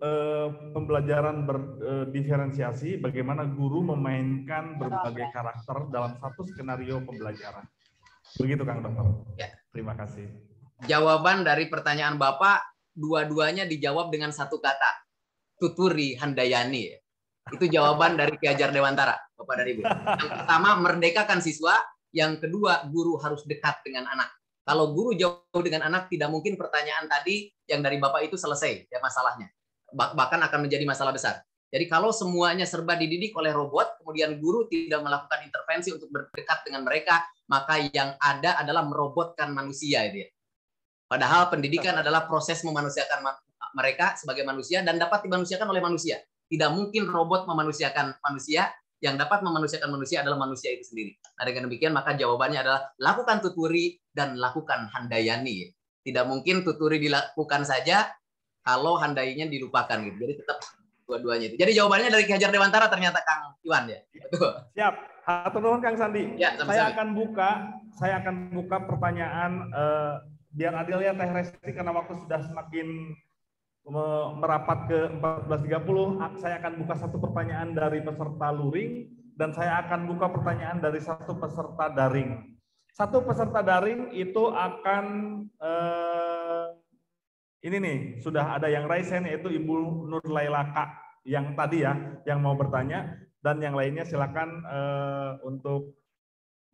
pembelajaran berdiferensiasi, bagaimana guru memainkan berbagai karakter dalam satu skenario pembelajaran. Begitu Kang Dokter. Ya. Terima kasih. Jawaban dari pertanyaan Bapak, dua-duanya dijawab dengan satu kata. Tuturi Handayani. Itu jawaban dari Ki Hajar Dewantara, Bapak dan Ibu. Yang pertama, merdekakan siswa. Yang kedua, guru harus dekat dengan anak. Kalau guru jauh dengan anak, tidak mungkin pertanyaan tadi yang dari Bapak itu selesai ya masalahnya. Bahkan akan menjadi masalah besar. Jadi kalau semuanya serba dididik oleh robot, kemudian guru tidak melakukan intervensi untuk berdekat dengan mereka, maka yang ada adalah merobotkan manusia itu ya. Padahal pendidikan adalah proses memanusiakan mereka sebagai manusia dan dapat dimanusiakan oleh manusia. Tidak mungkin robot memanusiakan manusia. Yang dapat memanusiakan manusia adalah manusia itu sendiri. Nah, dengan demikian maka jawabannya adalah lakukan tuturi dan lakukan handayani. Tidak mungkin tuturi dilakukan saja kalau handainya dilupakan gitu. Jadi tetap dua-duanya itu. Jadi jawabannya dari Ki Hajar Dewantara ternyata Kang Iwan ya. Betul. Siap. Hatur nuhun Kang Sandi. Ya, saya akan buka pertanyaan biar adil ya Teh Resti, karena waktu sudah semakin merapat ke 14.30, saya akan buka satu pertanyaan dari peserta luring dan saya akan buka pertanyaan dari satu peserta daring. Satu peserta daring itu akan ini nih, sudah ada yang raise hand, yaitu Ibu Nur Lailaka yang tadi ya, yang mau bertanya, dan yang lainnya silakan untuk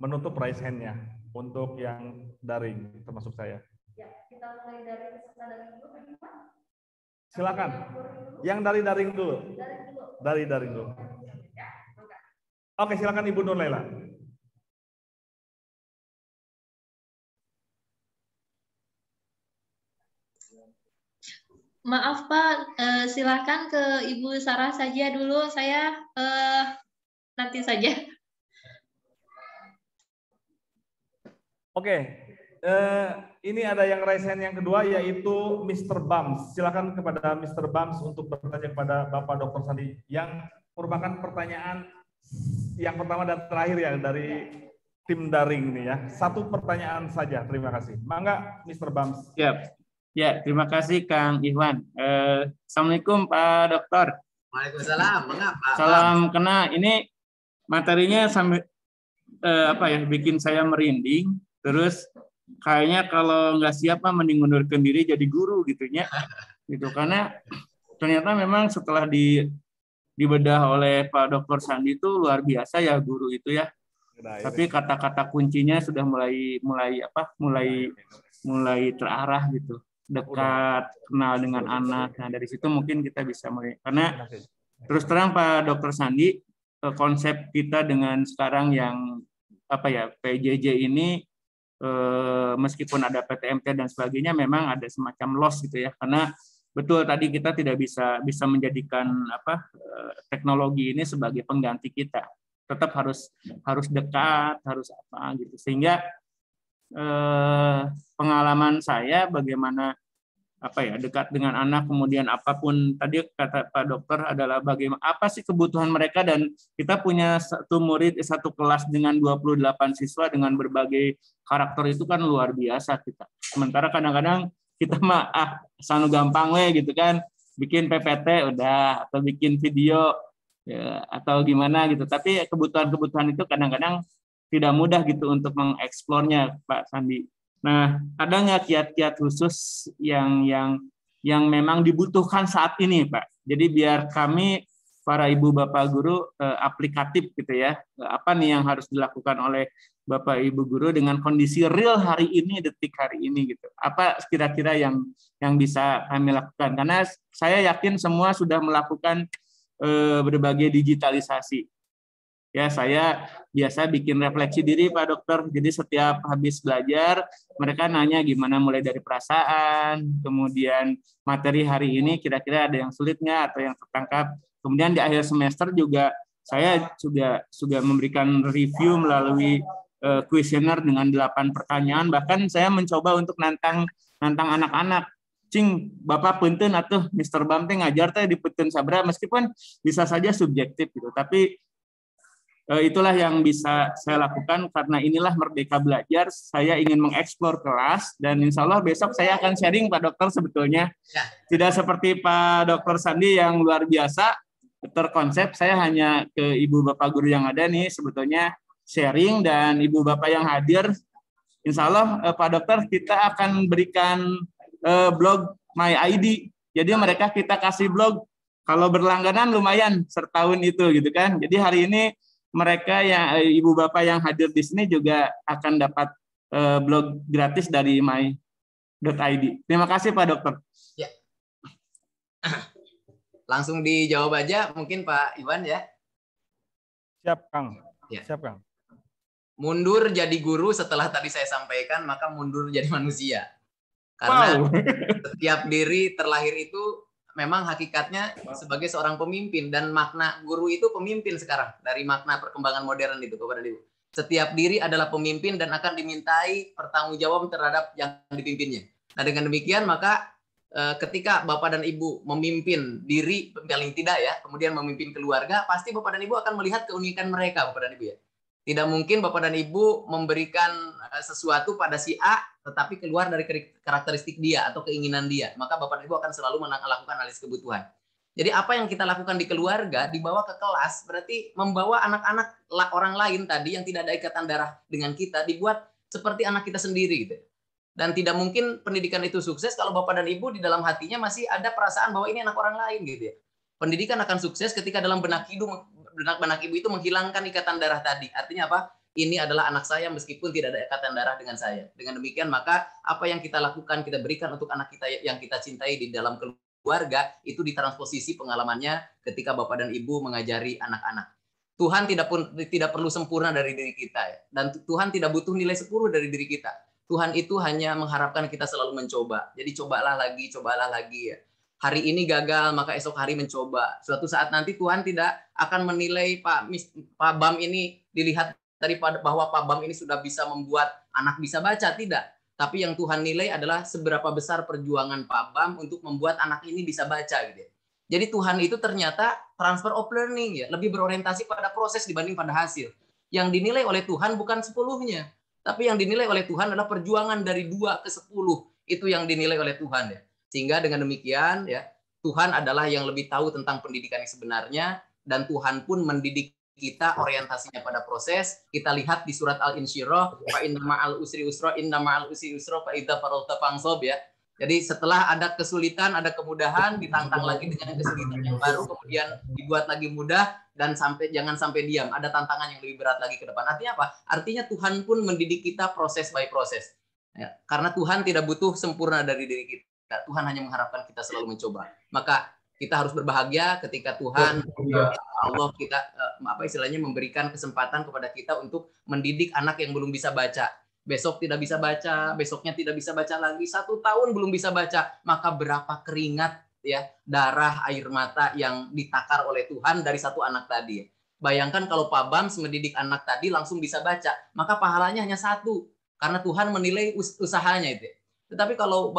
menutup raise hand-nya untuk yang daring termasuk saya. Ya, kita mulai dari peserta daring dulu, Pak. Silakan. Yang dari daring dulu. Dari daring dulu. Oke, silakan Ibu Nur Laila. Maaf Pak, silakan ke Ibu Sarah saja dulu. Saya nanti saja. Oke, ini ada yang raise hand yang kedua yaitu Mr. Bams. Silakan kepada Mr. Bams untuk bertanya kepada Bapak Dr. Sandi yang merupakan pertanyaan yang pertama dan terakhir ya dari tim daring ini ya. Satu pertanyaan saja, terima kasih. Mangga Mr. Bams. Siap. Ya, terima kasih Kang Iwan. Assalamualaikum Pak Dokter. Waalaikumsalam. Mengapa? Salam kenal. Ini materinya sampai bikin saya merinding. Terus kayaknya kalau nggak siap mending mundurkan diri jadi guru gitunya. Gitu karena ternyata memang setelah dibedah oleh Pak Dr. Sandi itu luar biasa ya guru itu ya. Tapi kata-kata kuncinya sudah mulai terarah gitu. Dekat, kenal dengan anak. Nah, dari situ mungkin kita bisa mulai. Karena terus terang Pak Dr. Sandi, konsep kita dengan sekarang yang PJJ ini, meskipun ada PTMT dan sebagainya, memang ada semacam loss gitu ya. Karena betul tadi kita tidak bisa menjadikan teknologi ini sebagai pengganti kita. Tetap harus dekat, harus apa gitu. Sehingga pengalaman saya bagaimana dekat dengan anak, kemudian apapun tadi kata Pak Dokter adalah bagaimana apa sih kebutuhan mereka, dan kita punya satu kelas dengan 28 siswa dengan berbagai karakter itu kan luar biasa kita. Sementara kadang-kadang kita sanu gampang gitu kan, bikin PPT udah atau bikin video ya, atau gimana gitu. Tapi kebutuhan-kebutuhan itu kadang-kadang tidak mudah gitu untuk mengeksplornya Pak Sandi. Nah, ada nggak kiat-kiat khusus yang memang dibutuhkan saat ini, Pak? Jadi biar kami para ibu bapak guru aplikatif gitu ya. Apa nih yang harus dilakukan oleh bapak ibu guru dengan kondisi real hari ini, detik hari ini gitu. Apa kira-kira yang bisa kami lakukan? Karena saya yakin semua sudah melakukan berbagai digitalisasi. Ya, saya biasa bikin refleksi diri Pak Dokter. Jadi setiap habis belajar, mereka nanya gimana mulai dari perasaan, kemudian materi hari ini kira-kira ada yang sulit nggak atau yang tertangkap. Kemudian di akhir semester juga saya juga memberikan review melalui kuesioner dengan 8 pertanyaan. Bahkan saya mencoba untuk nantang anak-anak. Cing, Bapak punten atuh Mr. Bam teh ngajar teh di punten sabra, meskipun bisa saja subjektif gitu. Tapi itulah yang bisa saya lakukan karena inilah Merdeka Belajar. Saya ingin mengeksplor kelas dan insya Allah besok saya akan sharing Pak Dokter sebetulnya. Ya. Tidak seperti Pak Dokter Sandi yang luar biasa terkonsep. Saya hanya ke ibu bapak guru yang ada nih sebetulnya sharing, dan ibu bapak yang hadir. Insya Allah Pak Dokter kita akan berikan blog My ID. Jadi mereka kita kasih blog. Kalau berlangganan lumayan setahun itu gitu kan. Jadi hari ini mereka yang ibu bapak yang hadir di sini juga akan dapat blog gratis dari my.id. Terima kasih Pak Dokter. Ya. Langsung dijawab aja mungkin Pak Iwan ya. Siap Kang. Ya. Siap Kang. Mundur jadi guru setelah tadi saya sampaikan, maka mundur jadi manusia. Karena setiap diri terlahir itu memang hakikatnya sebagai seorang pemimpin, dan makna guru itu pemimpin sekarang dari makna perkembangan modern itu Bapak dan Ibu. Setiap diri adalah pemimpin dan akan dimintai pertanggungjawaban terhadap yang dipimpinnya. Nah, dengan demikian maka ketika Bapak dan Ibu memimpin diri paling tidak ya, kemudian memimpin keluarga, pasti Bapak dan Ibu akan melihat keunikan mereka Bapak dan Ibu ya. Tidak mungkin Bapak dan Ibu memberikan sesuatu pada si A tetapi keluar dari karakteristik dia atau keinginan dia. Maka Bapak dan Ibu akan selalu melakukan analisis kebutuhan. Jadi apa yang kita lakukan di keluarga dibawa ke kelas, berarti membawa anak-anak orang lain tadi yang tidak ada ikatan darah dengan kita dibuat seperti anak kita sendiri gitu. Dan tidak mungkin pendidikan itu sukses kalau Bapak dan Ibu di dalam hatinya masih ada perasaan bahwa ini anak orang lain gitu ya. Pendidikan akan sukses ketika dalam benak ibu itu menghilangkan ikatan darah tadi. Artinya apa? Ini adalah anak saya meskipun tidak ada ikatan darah dengan saya. Dengan demikian maka apa yang kita lakukan, kita berikan untuk anak kita yang kita cintai di dalam keluarga, itu ditransposisi pengalamannya ketika Bapak dan Ibu mengajari anak-anak. Tuhan tidak perlu sempurna dari diri kita ya. Dan Tuhan tidak butuh nilai 10 dari diri kita. Tuhan itu hanya mengharapkan kita selalu mencoba. Jadi cobalah lagi ya. hari ini gagal, maka esok hari mencoba. Suatu saat nanti Tuhan tidak akan menilai Pak Bam ini dilihat daripada bahwa Pak Bam ini sudah bisa membuat anak bisa baca, tidak. Tapi yang Tuhan nilai adalah seberapa besar perjuangan Pak Bam untuk membuat anak ini bisa baca gitu ya. Jadi Tuhan itu ternyata transfer of learning ya, lebih berorientasi pada proses dibanding pada hasil. Yang dinilai oleh Tuhan bukan 10-nya, tapi yang dinilai oleh Tuhan adalah perjuangan dari 2 ke 10. Itu yang dinilai oleh Tuhan ya. Sehingga dengan demikian ya, Tuhan adalah yang lebih tahu tentang pendidikan yang sebenarnya, dan Tuhan pun mendidik kita orientasinya pada proses. Kita lihat di surat Al-Insyirah, fa inna ma'al usri usra, inna ma'al usri usra, fa idza faragta fansab ya. Jadi setelah ada kesulitan, ada kemudahan, ditantang lagi dengan kesulitan yang baru, kemudian dibuat lagi mudah, dan jangan sampai diam. Ada tantangan yang lebih berat lagi ke depan. Artinya apa? Artinya Tuhan pun mendidik kita proses by proses. Ya, karena Tuhan tidak butuh sempurna dari diri kita. Tuhan hanya mengharapkan kita selalu mencoba. Maka kita harus berbahagia ketika Tuhan Allah kita memberikan kesempatan kepada kita untuk mendidik anak yang belum bisa baca. Besok tidak bisa baca, besoknya tidak bisa baca lagi, 1 tahun belum bisa baca, maka berapa keringat ya, darah, air mata yang ditakar oleh Tuhan dari satu anak tadi. Bayangkan kalau Pak Bams mendidik anak tadi langsung bisa baca, maka pahalanya hanya 1, karena Tuhan menilai usahanya itu. Tetapi kalau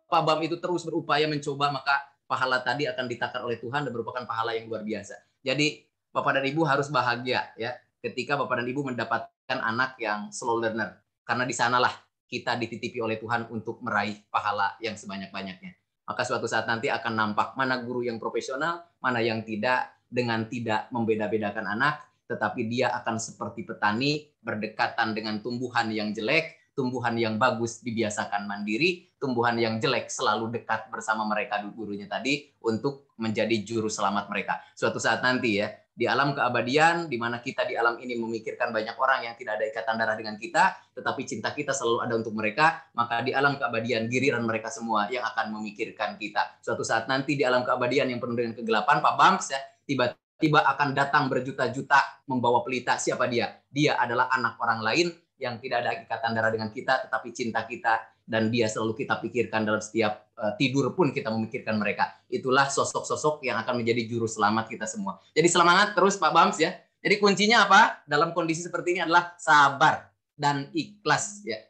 Pak Bam itu terus berupaya mencoba, maka pahala tadi akan ditakar oleh Tuhan dan merupakan pahala yang luar biasa. Jadi Bapak dan Ibu harus bahagia ya ketika Bapak dan Ibu mendapatkan anak yang slow learner. Karena di sanalah kita dititipi oleh Tuhan untuk meraih pahala yang sebanyak-banyaknya. Maka suatu saat nanti akan nampak mana guru yang profesional, mana yang tidak, dengan tidak membeda-bedakan anak, tetapi dia akan seperti petani berdekatan dengan tumbuhan yang jelek, tumbuhan yang bagus dibiasakan mandiri, tumbuhan yang jelek selalu dekat bersama mereka gurunya tadi untuk menjadi juru selamat mereka. Suatu saat nanti ya, di alam keabadian, di mana kita di alam ini memikirkan banyak orang yang tidak ada ikatan darah dengan kita, tetapi cinta kita selalu ada untuk mereka, maka di alam keabadian giliran mereka semua yang akan memikirkan kita. Suatu saat nanti di alam keabadian yang penuh dengan kegelapan, Pak Bams ya, tiba-tiba akan datang berjuta-juta membawa pelita. Siapa dia? Dia adalah anak orang lain yang tidak ada ikatan darah dengan kita, tetapi cinta kita, dan dia selalu kita pikirkan dalam setiap tidur pun kita memikirkan mereka. Itulah sosok-sosok yang akan menjadi juru selamat kita semua. Jadi semangat terus Pak Bams ya. Jadi kuncinya apa? Dalam kondisi seperti ini adalah sabar dan ikhlas ya.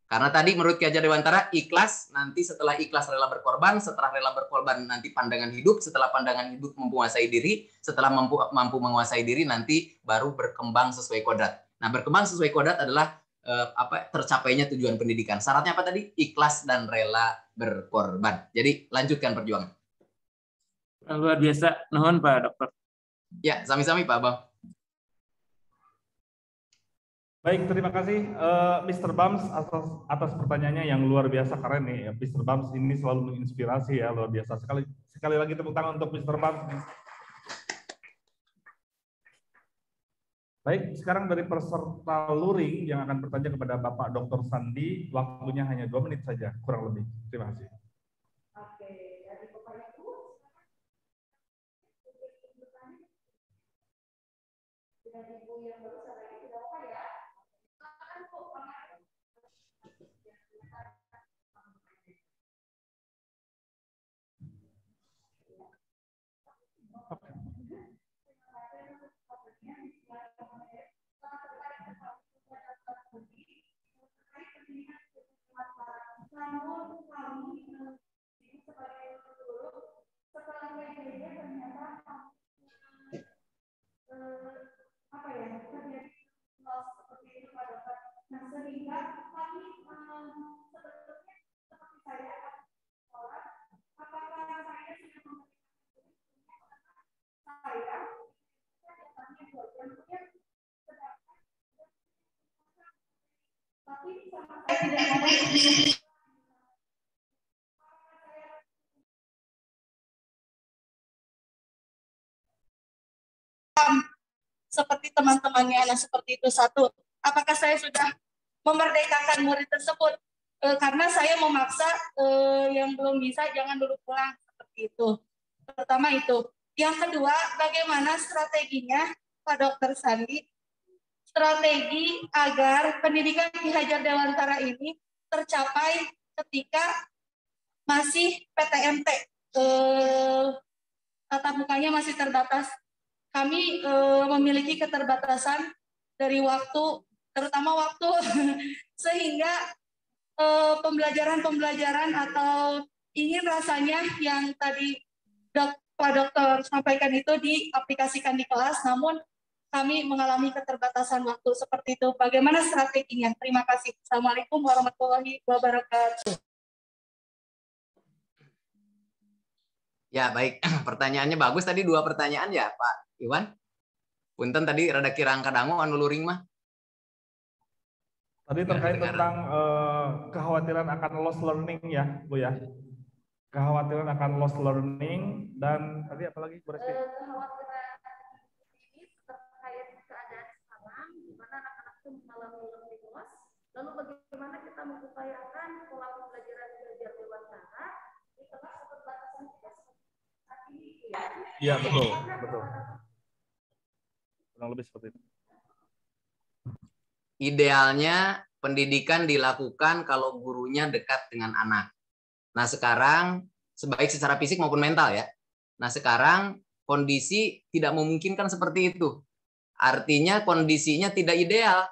Karena tadi menurut Ki Hajar Dewantara, ikhlas, nanti setelah ikhlas rela berkorban, setelah rela berkorban nanti pandangan hidup, setelah pandangan hidup menguasai diri, setelah mampu menguasai diri nanti baru berkembang sesuai kodrat. Nah, berkembang sesuai kodrat adalah tercapainya tujuan pendidikan. Syaratnya apa tadi? Ikhlas dan rela berkorban. Jadi lanjutkan perjuangan. Luar biasa. Nuhun Pak Dokter. Ya, sami-sami Pak Bang. Baik, terima kasih Mr. Bams atas pertanyaannya yang luar biasa keren nih. Mr. Bams ini selalu menginspirasi ya, luar biasa. Sekali lagi tepuk tangan untuk Mr. Bams. Baik, sekarang dari peserta luring yang akan bertanya kepada Bapak Dr. Sandi, waktunya hanya 2 menit saja, kurang lebih. Terima kasih. Oke, dari Bapak Ibu. Dari Ibu yang baru saja tidak apa ya. Silakan Bu, namun kami sebagai guru setelah PJJ ternyata terjadi seperti itu Pak Dokter. Nah sehingga kami sebetulnya seperti saya sekolah, apakah saya sudah memberikan saya datangnya 2 jam kemudian sedangkan tapi sama saya tidak ada seperti teman-temannya. Nah seperti itu satu. Apakah saya sudah memerdekakan murid tersebut? Karena saya memaksa yang belum bisa jangan dulu pulang seperti itu. Pertama itu. Yang kedua, bagaimana strateginya Pak Dr. Sandi? Strategi agar pendidikan Ki Hajar Dewantara ini tercapai ketika masih PTMT. tatap mukanya masih terbatas. Kami memiliki keterbatasan dari waktu, terutama waktu, sehingga pembelajaran atau ingin rasanya yang tadi Pak Dokter sampaikan itu diaplikasikan di kelas, namun kami mengalami keterbatasan waktu seperti itu. Bagaimana strateginya? Terima kasih. Assalamualaikum warahmatullahi wabarakatuh. Ya, baik. Pertanyaannya bagus tadi, 2 pertanyaan ya, Pak Iwan. Punten tadi rada kirang kadangu anu luring mah. Tadi terkait tentang kekhawatiran akan lost learning ya, Bu ya. Kekhawatiran akan lost learning dan tadi apa lagi, Bu Reski? Kekhawatiran ini terkait keadaan sekarang di mana anak-anak itu mengalami learning loss. Lalu bagaimana kita mengupayakan pola pembelajaran belajar dewasa di tengah keterbatasan kita saat ini ya? Iya, betul. Kurang lebih seperti itu. Idealnya pendidikan dilakukan kalau gurunya dekat dengan anak. Nah, sekarang sebaik secara fisik maupun mental ya. Nah, sekarang kondisi tidak memungkinkan seperti itu. Artinya kondisinya tidak ideal.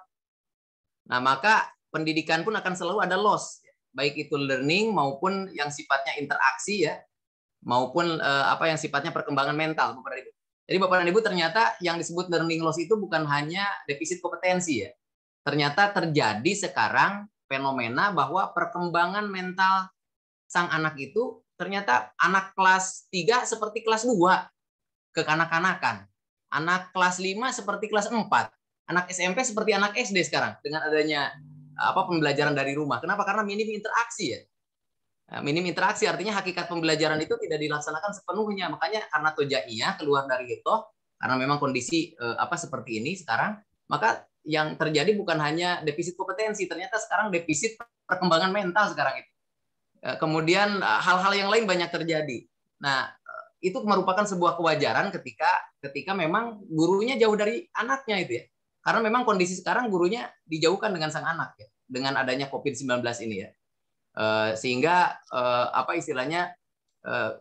Nah, maka pendidikan pun akan selalu ada loss, baik itu learning maupun yang sifatnya interaksi ya, maupun apa yang sifatnya perkembangan mental, Bapak dan Ibu. Jadi Bapak dan Ibu, ternyata yang disebut learning loss itu bukan hanya defisit kompetensi ya. Ternyata terjadi sekarang fenomena bahwa perkembangan mental sang anak itu ternyata anak kelas 3 seperti kelas 2 kekanak-kanakan. Anak kelas 5 seperti kelas 4. Anak SMP seperti anak SD sekarang dengan adanya pembelajaran dari rumah. Kenapa? Karena minim interaksi ya. Minim interaksi artinya hakikat pembelajaran itu tidak dilaksanakan sepenuhnya. Makanya karena tojaiyah keluar dari itu, karena memang kondisi seperti ini sekarang, maka yang terjadi bukan hanya defisit kompetensi, ternyata sekarang defisit perkembangan mental sekarang itu. Kemudian hal-hal yang lain banyak terjadi. Nah, itu merupakan sebuah kewajaran ketika memang gurunya jauh dari anaknya itu ya. Karena memang kondisi sekarang gurunya dijauhkan dengan sang anak ya, dengan adanya COVID-19 ini ya. Sehingga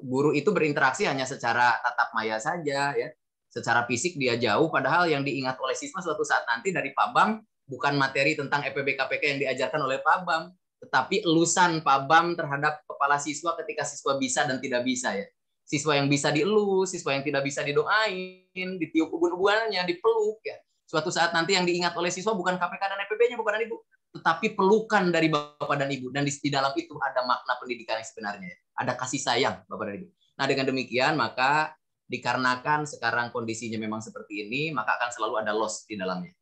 guru itu berinteraksi hanya secara tatap maya saja ya. Secara fisik dia jauh, padahal yang diingat oleh siswa suatu saat nanti dari Pak Bam bukan materi tentang EPB KPK yang diajarkan oleh Pak Bam, tetapi elusan Pak Bam terhadap kepala siswa ketika siswa bisa dan tidak bisa ya. Siswa yang bisa dielus, siswa yang tidak bisa didoain, ditiup ubun-ubunannya, dipeluk ya. Suatu saat nanti yang diingat oleh siswa bukan KPK dan EPB-nya, Bapak dan Ibu, tetapi pelukan dari Bapak dan Ibu, dan di dalam itu ada makna pendidikan yang sebenarnya, ada kasih sayang Bapak dan Ibu. Nah, dengan demikian maka dikarenakan sekarang kondisinya memang seperti ini, maka akan selalu ada loss di dalamnya.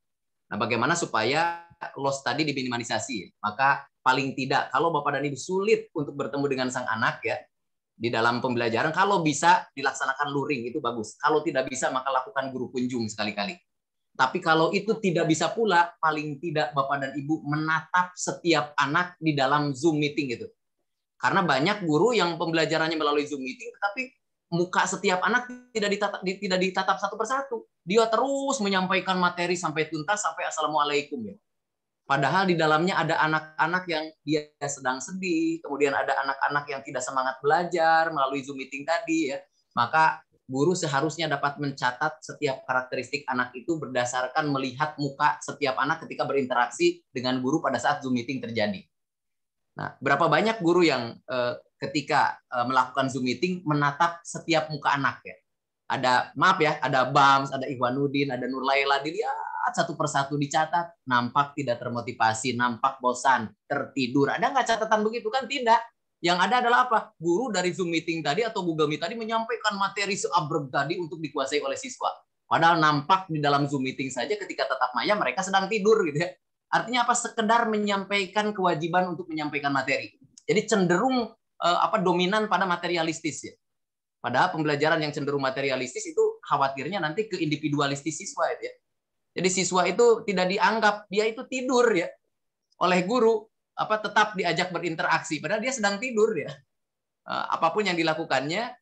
Nah, bagaimana supaya loss tadi diminimalisasi? Maka paling tidak kalau Bapak dan Ibu sulit untuk bertemu dengan sang anak ya di dalam pembelajaran, kalau bisa dilaksanakan luring itu bagus. Kalau tidak bisa maka lakukan guru kunjung sekali-kali. Tapi kalau itu tidak bisa pula, paling tidak Bapak dan Ibu menatap setiap anak di dalam Zoom meeting itu. Karena banyak guru yang pembelajarannya melalui Zoom meeting, tetapi muka setiap anak tidak ditatap satu persatu. Dia terus menyampaikan materi sampai tuntas, sampai Assalamualaikum ya. Padahal di dalamnya ada anak-anak yang dia sedang sedih, kemudian ada anak-anak yang tidak semangat belajar melalui Zoom meeting tadi ya. Maka guru seharusnya dapat mencatat setiap karakteristik anak itu berdasarkan melihat muka setiap anak ketika berinteraksi dengan guru pada saat Zoom meeting terjadi. Nah, berapa banyak guru yang ketika melakukan Zoom meeting menatap setiap muka anak ya. Ada, maaf ya, ada Bams, ada Ihwanuddin, ada Nur Laila, dilihat satu persatu dicatat, nampak tidak termotivasi, nampak bosan, tertidur. Ada nggak catatan begitu? Kan tidak. Yang ada adalah apa? Guru dari Zoom meeting tadi atau Google Meet tadi menyampaikan materi seabrek tadi untuk dikuasai oleh siswa. Padahal nampak di dalam Zoom meeting saja ketika tatap maya mereka sedang tidur gitu ya. Artinya apa? Sekedar menyampaikan kewajiban untuk menyampaikan materi. Jadi cenderung dominan pada materialistis ya. Padahal pembelajaran yang cenderung materialistis itu khawatirnya nanti ke individualistis siswa ya. Jadi siswa itu tidak dianggap dia itu tidur ya oleh guru, tetap diajak berinteraksi padahal dia sedang tidur ya. Apapun yang dilakukannya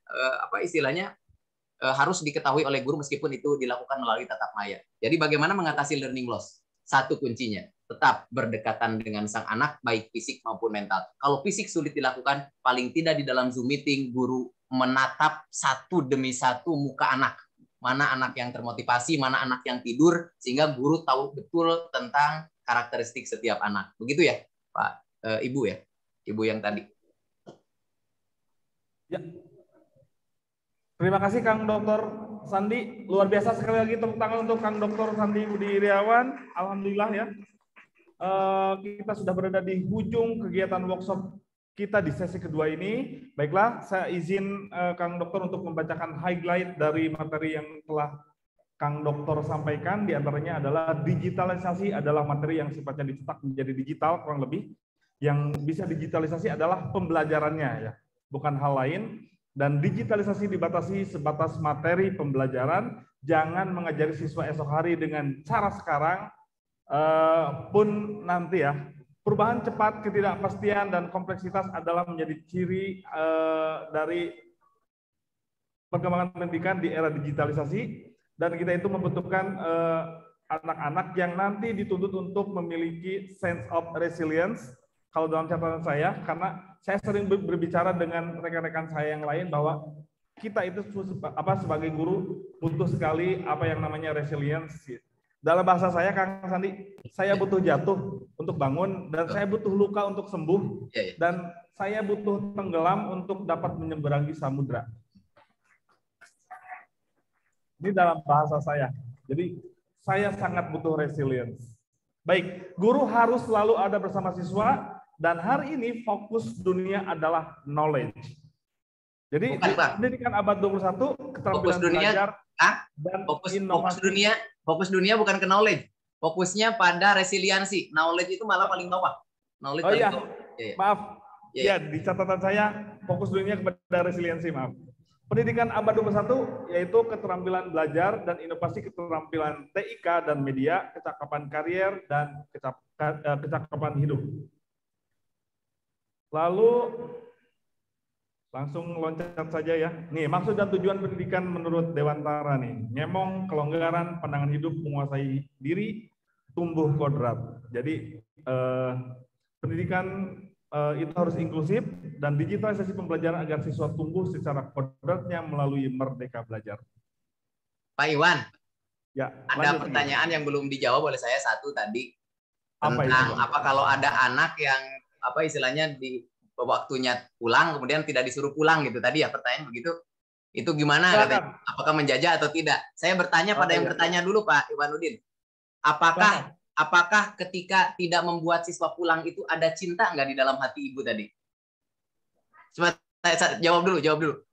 harus diketahui oleh guru meskipun itu dilakukan melalui tatap maya. Jadi bagaimana mengatasi learning loss? Satu kuncinya, tetap berdekatan dengan sang anak baik fisik maupun mental. Kalau fisik sulit dilakukan, paling tidak di dalam Zoom meeting guru menatap satu demi satu muka anak. Mana anak yang termotivasi, mana anak yang tidur, sehingga guru tahu betul tentang karakteristik setiap anak. Begitu ya, Pak, Ibu ya? Ibu yang tadi. Ya. Terima kasih Kang Dr. Sandi. Luar biasa, sekali lagi tepuk tangan untuk Kang Dr. Sandi Budi Iriawan. Alhamdulillah ya. Kita sudah berada di ujung kegiatan workshop kita di sesi kedua ini. Baiklah, saya izin Kang Dokter untuk membacakan highlight dari materi yang telah Kang Dokter sampaikan. Di antaranya adalah digitalisasi adalah materi yang sifatnya dicetak menjadi digital, kurang lebih. Yang bisa digitalisasi adalah pembelajarannya, ya, bukan hal lain. Dan digitalisasi dibatasi sebatas materi pembelajaran. Jangan mengajari siswa esok hari dengan cara sekarang pun nanti ya. Perubahan cepat, ketidakpastian, dan kompleksitas adalah menjadi ciri dari perkembangan pendidikan di era digitalisasi, dan kita itu membutuhkan anak-anak yang nanti dituntut untuk memiliki sense of resilience. Kalau dalam catatan saya, karena saya sering berbicara dengan rekan-rekan saya yang lain bahwa kita itu sebagai guru butuh sekali apa yang namanya resilience. Dalam bahasa saya, Kang Sandi, saya butuh jatuh untuk bangun, dan saya butuh luka untuk sembuh, dan saya butuh tenggelam untuk dapat menyeberangi samudra. Ini dalam bahasa saya. Jadi saya sangat butuh resilience. Baik, guru harus selalu ada bersama siswa, dan hari ini fokus dunia adalah knowledge. Jadi pendidikan abad 21, keterampilan belajar dan inovasi. Fokus dunia bukan ke knowledge. Fokusnya pada resiliensi. Knowledge itu malah paling bawah. Knowledge paling bawah. Maaf. Ya, di catatan saya fokus dunia kepada resiliensi, maaf. Pendidikan abad 21 yaitu keterampilan belajar dan inovasi keterampilan TIK dan media, kecakapan karier, dan kecakapan hidup. Lalu langsung loncat saja ya. Nih, maksud dan tujuan pendidikan menurut Dewantara nih. Nyemong, kelonggaran, pandangan hidup, menguasai diri, tumbuh kodrat. Jadi pendidikan itu harus inklusif dan digitalisasi pembelajaran agar siswa tumbuh secara kodratnya melalui Merdeka Belajar. Pak Iwan, ya, ada pertanyaan yang belum dijawab oleh saya satu tadi tentang apa kalau ada anak yang apa istilahnya di waktunya pulang kemudian tidak disuruh pulang gitu tadi ya, pertanyaan begitu. Itu gimana katanya? Apakah menjajah atau tidak? Saya bertanya pada yang bertanya dulu, Pak Iwanuddin. Apakah ketika tidak membuat siswa pulang itu ada cinta nggak di dalam hati Ibu tadi? Coba saya jawab dulu.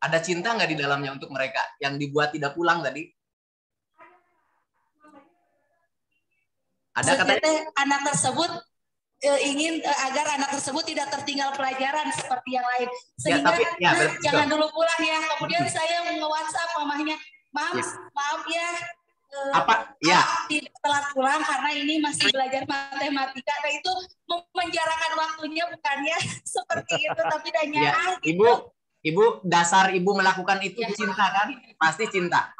Ada cinta nggak di dalamnya untuk mereka yang dibuat tidak pulang tadi? Ada katanya anak tersebut ingin agar anak tersebut tidak tertinggal pelajaran seperti yang lain, sehingga jangan dulu pulang ya. Kemudian saya nge-WhatsApp mamahnya, maaf ya, telat pulang karena ini masih belajar matematika. Nah, itu memenjarakan waktunya bukannya seperti itu, tapi hanya Ibu dasar Ibu melakukan itu cinta kan? Pasti cinta.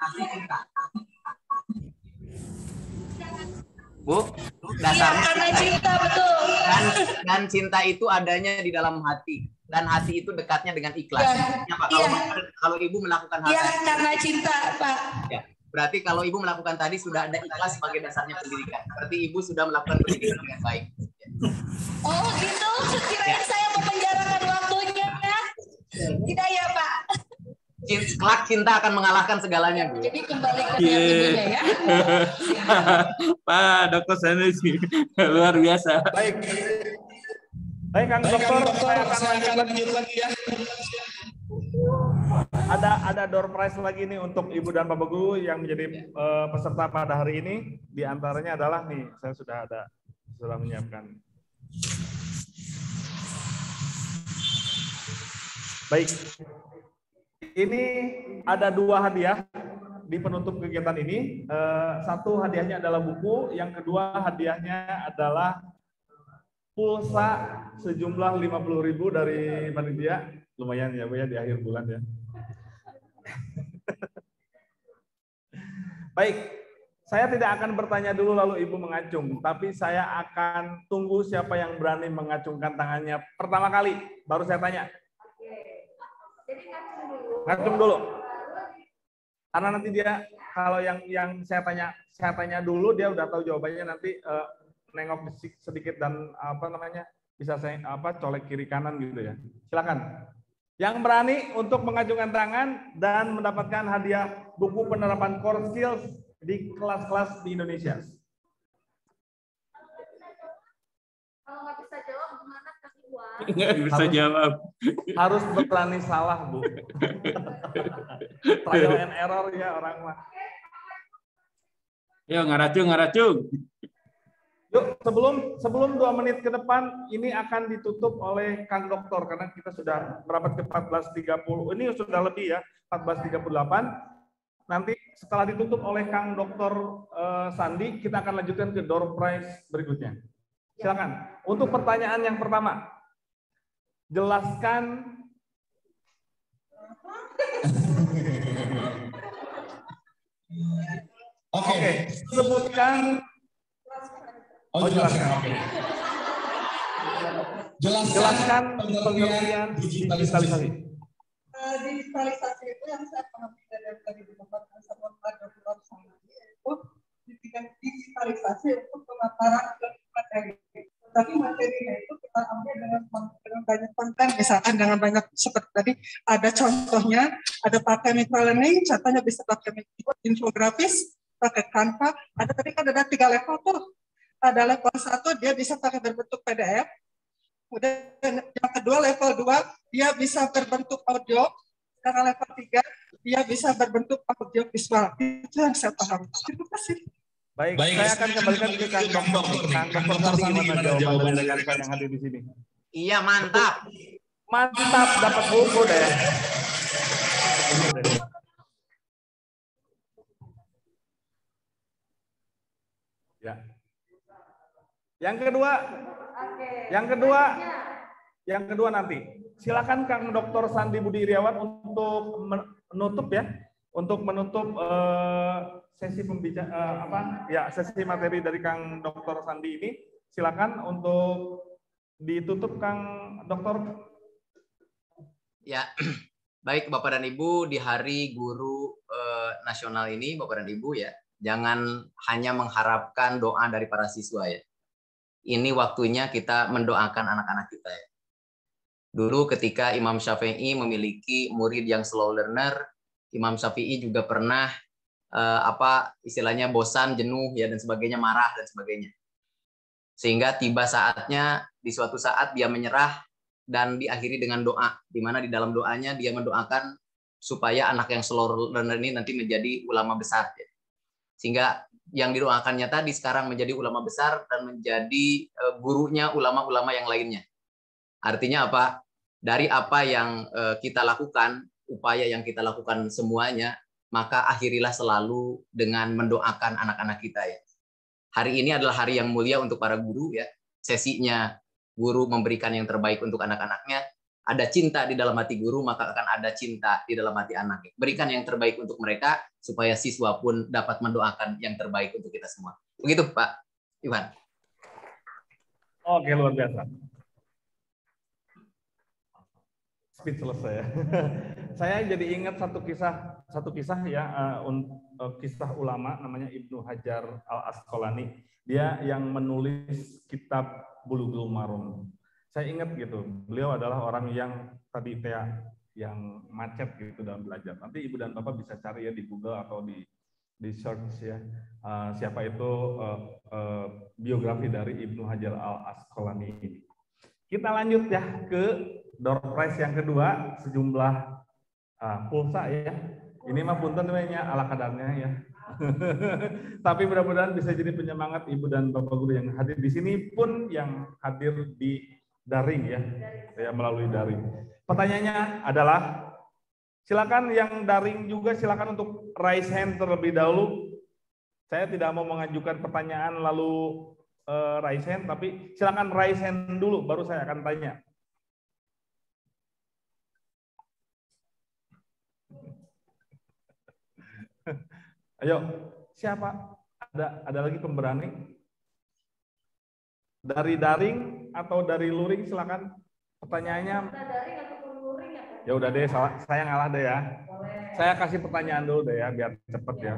Bu, dasarnya karena cinta, betul. Dan cinta itu adanya di dalam hati, dan hati itu dekatnya dengan ikhlas. Pak, kalau Ibu melakukan hal tadi, karena cinta, Pak. Ya, berarti kalau Ibu melakukan tadi sudah ada ikhlas sebagai dasarnya pendidikan. Berarti Ibu sudah melakukan pendidikan dengan baik. Oh gitu, kirain saya memenjarakan waktunya. Tidak ya, Pak. Kelak cinta akan mengalahkan segalanya, Bu. Jadi kembali ke ibunya ya. Pak Dr. Sanusi luar biasa. Baik Kang Dokter, saya akan lanjut lagi ya. Ada door prize lagi nih untuk Ibu dan Bapak Guru yang menjadi peserta pada hari ini. Di antaranya adalah nih, saya sudah menyiapkan. Baik. Ini ada 2 hadiah di penutup kegiatan ini. Satu hadiahnya adalah buku, yang kedua hadiahnya adalah pulsa sejumlah 50.000 dari panitia. Lumayan ya Bu ya di akhir bulan ya. Baik, saya tidak akan bertanya dulu lalu Ibu mengacung, tapi saya akan tunggu siapa yang berani mengacungkan tangannya pertama kali, baru saya tanya. Jadi ngacung dulu. ngacung dulu. Karena nanti dia kalau yang saya tanya dulu dia udah tahu jawabannya, nanti nengok sedikit dan bisa saya colek kiri kanan gitu ya. Silakan. Yang berani untuk mengacungkan tangan dan mendapatkan hadiah buku penerapan core skills di kelas-kelas di Indonesia. Kalau nggak bisa jawab gimana, Kang Iwan? Nggak bisa jawab. Harus berani salah, Bu. Trial and error ya orang mah. Yuk, ngaracung. Yuk, sebelum 2 menit ke depan ini akan ditutup oleh Kang Doktor karena kita sudah merapat ke 14.30. Ini sudah lebih ya, 14.38. Nanti setelah ditutup oleh Kang Doktor Sandi, kita akan lanjutkan ke door prize berikutnya. Silakan. Untuk pertanyaan yang pertama, jelaskan Oke, sebutkan. Jelaskan. Oke. Jelaskan pengertian digitalisasi. Digitalisasi itu yang saya pahami dari Bapak sama Pak Dr. Sandi, itu digitalisasi untuk pemaparan materi. Tapi materinya itu kita ambil dengan banyak konten, misalkan dengan banyak seperti tadi ada contohnya, ada pakai microlearning, contohnya bisa pakai infografis, pakai Canva, ada tadi kan ada 3 level tuh. Ada level 1 dia bisa pakai berbentuk PDF. Kemudian yang kedua level 2 dia bisa berbentuk audio. Karena level 3 dia bisa berbentuk audio visual. Itu yang saya paham. Terima kasih. Baik, saya akan kembalikan ke Kang Dokter. Kang Dokter Sandi, gimana jawaban dari rekan yang hadir di sini? Iya, mantap. Mantap, dapat buku deh. Ya. Yang kedua nanti. Silakan Kang Dr. Sandi Budi Iriawan untuk menutup ya, untuk menutup sesi sesi materi dari Kang Dr. Sandi ini. Silakan untuk ditutup Kang Dokter. Ya, baik Bapak dan Ibu, di Hari Guru Nasional ini, Bapak dan Ibu ya, jangan hanya mengharapkan doa dari para siswa ya. Ini waktunya kita mendoakan anak-anak kita ya. Dulu ketika Imam Syafi'i memiliki murid yang slow learner, Imam Syafi'i juga pernah istilahnya bosan, jenuh ya dan sebagainya, marah dan sebagainya. Sehingga tiba saatnya di suatu saat dia menyerah dan diakhiri dengan doa, di mana di dalam doanya dia mendoakan supaya anak yang slow learner ini nanti menjadi ulama besar ya. Sehingga yang didoakannya tadi sekarang menjadi ulama besar dan menjadi gurunya ulama-ulama yang lainnya. Artinya apa? Dari apa yang kita lakukan, upaya yang kita lakukan semuanya, maka akhirilah selalu dengan mendoakan anak-anak kita ya. Hari ini adalah hari yang mulia untuk para guru ya. Sesinya guru memberikan yang terbaik untuk anak-anaknya. Ada cinta di dalam hati guru, maka akan ada cinta di dalam hati anak. Berikan yang terbaik untuk mereka, supaya siswa pun dapat mendoakan yang terbaik untuk kita semua. Begitu Pak Iwan. Oke, luar biasa. Speechless saya. Saya jadi ingat satu kisah ya, kisah ulama namanya Ibnu Hajar Al-Asqalani. Dia yang menulis kitab Bulughul Maram. Saya ingat gitu, beliau adalah orang yang tadi yang macet gitu dalam belajar. Nanti Ibu dan Bapak bisa cari ya di Google atau di search ya, siapa itu biografi dari Ibnu Hajar Al-Asqalani ini. Kita lanjut ya ke door prize yang kedua, sejumlah pulsa ya. Ini mah punten namanya ala kadarnya ya. Tapi mudah-mudahan bisa jadi penyemangat Ibu dan Bapak guru yang hadir di sini pun yang hadir di daring ya, melalui daring. Pertanyaannya adalah, silakan yang daring juga silakan untuk raise hand terlebih dahulu. Saya tidak mau mengajukan pertanyaan lalu raise hand, tapi silakan raise hand dulu, baru saya akan tanya. Ayo, siapa? Ada lagi pemberani? Dari daring atau dari luring silakan. Pertanyaannya. Daring ataupun luring ya Pak? Ya udah deh, saya ngalah deh ya. Saya kasih pertanyaan dulu deh ya, biar cepet ya.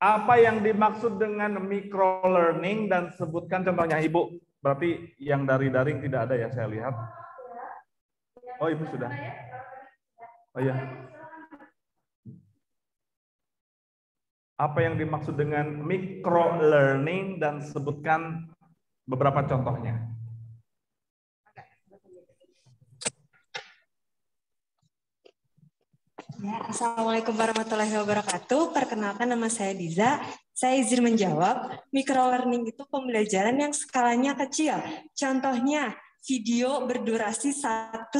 Apa yang dimaksud dengan micro learning dan sebutkan contohnya, Ibu? Berarti yang dari daring tidak ada ya, saya lihat. Oh, Ibu sudah. Oh iya. Apa yang dimaksud dengan micro learning dan sebutkan beberapa contohnya? Ya, Assalamualaikum warahmatullahi wabarakatuh. Perkenalkan, nama saya Diza. Saya izin menjawab. Microlearning itu pembelajaran yang skalanya kecil. Contohnya, video berdurasi 1-3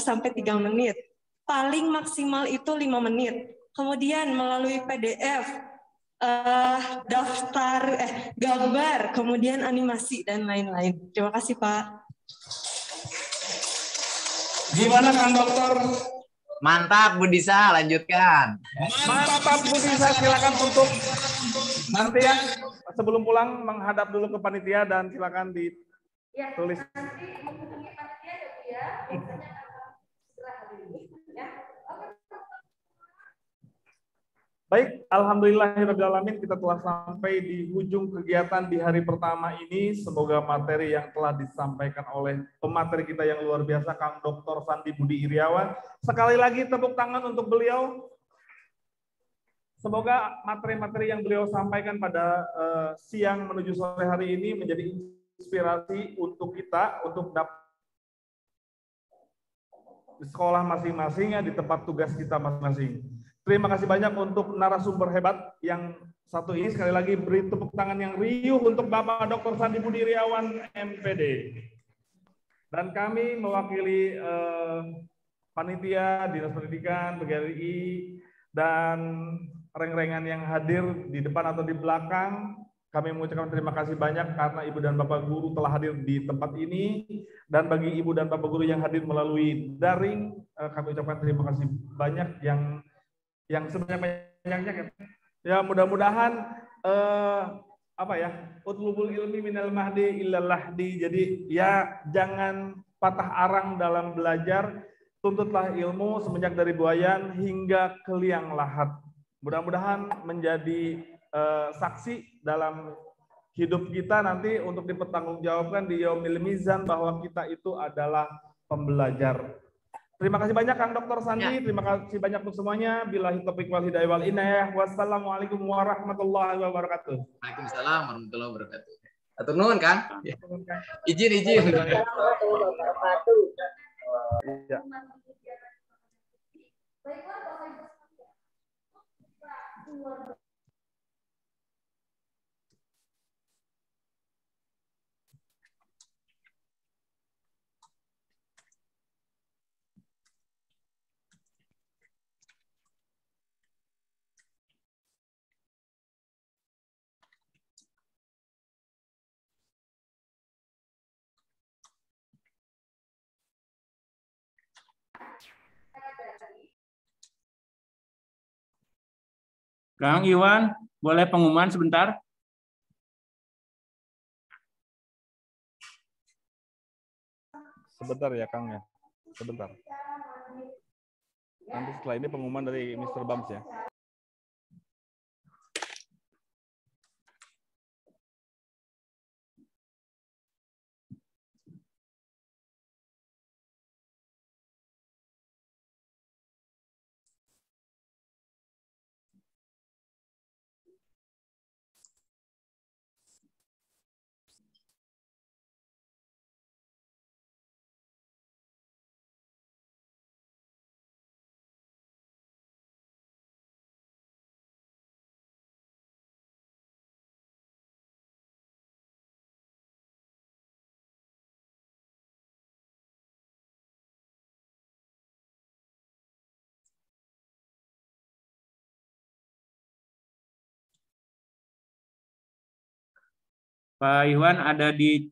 menit. Paling maksimal itu 5 menit. Kemudian melalui PDF, gambar, kemudian animasi, dan lain-lain. Terima kasih, Pak. Gimana, Kang Dokter? Mantap, Bu Disa, lanjutkan. Mantap, Bu Disa, silakan untuk nanti ya, sebelum pulang menghadap dulu ke panitia dan silakan ditulis. Nanti menghubungi panitia ya, Bu ya. Biasanya akan segera hari ini ya. Baik, alhamdulillahirrahmanirrahim, kita telah sampai di ujung kegiatan di hari pertama ini. Semoga materi yang telah disampaikan oleh pemateri kita yang luar biasa, Kang Dr. Sandi Budi Iriawan. Sekali lagi tepuk tangan untuk beliau. Semoga materi-materi yang beliau sampaikan pada siang menuju sore hari ini menjadi inspirasi untuk kita, untuk dapat di sekolah masing-masing, ya, di tempat tugas kita masing-masing. Terima kasih banyak untuk narasumber hebat yang satu ini. Sekali lagi beri tepuk tangan yang riuh untuk Bapak Dr. Sandi Budi Iriawan, MPD. Dan kami mewakili panitia, Dinas Pendidikan, PGRI, dan reng-rengan yang hadir di depan atau di belakang. Kami mengucapkan terima kasih banyak karena Ibu dan Bapak Guru telah hadir di tempat ini. Dan bagi Ibu dan Bapak Guru yang hadir melalui daring, kami ucapkan terima kasih banyak yang sebanyak-banyaknya. Ya, mudah-mudahan utlubul ilmi minal mahdi illal lahdi. Jadi ya, jangan patah arang dalam belajar. Tuntutlah ilmu semenjak dari buayan hingga ke liang lahat. Mudah-mudahan menjadi saksi dalam hidup kita nanti untuk dipertanggungjawabkan di yaumil mizan bahwa kita itu adalah pembelajar. Terima kasih banyak Kang Dr. Sandi, terima kasih banyak untuk semuanya. Billahi taufiq wal hidayah wal inayah. Wassalamualaikum warahmatullahi wabarakatuh. Waalaikumsalam warahmatullahi wabarakatuh. Atur nuhun, Kang. Izin. Ya. Baiklah, Bapak Ibu sekalian. Kang Iwan, boleh pengumuman sebentar? Sebentar ya Kang ya, sebentar. Nanti setelah ini pengumuman dari Mr. Bams ya. Pak Iwan ada di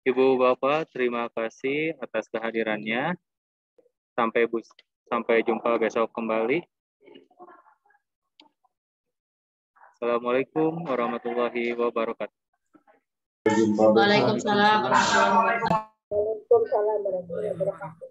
Ibu Bapak, terima kasih atas kehadirannya. Sampai jumpa besok kembali. Assalamualaikum warahmatullahi wabarakatuh. Waalaikumsalam warahmatullahi wabarakatuh. Waalaikumsalam warahmatullahi wabarakatuh.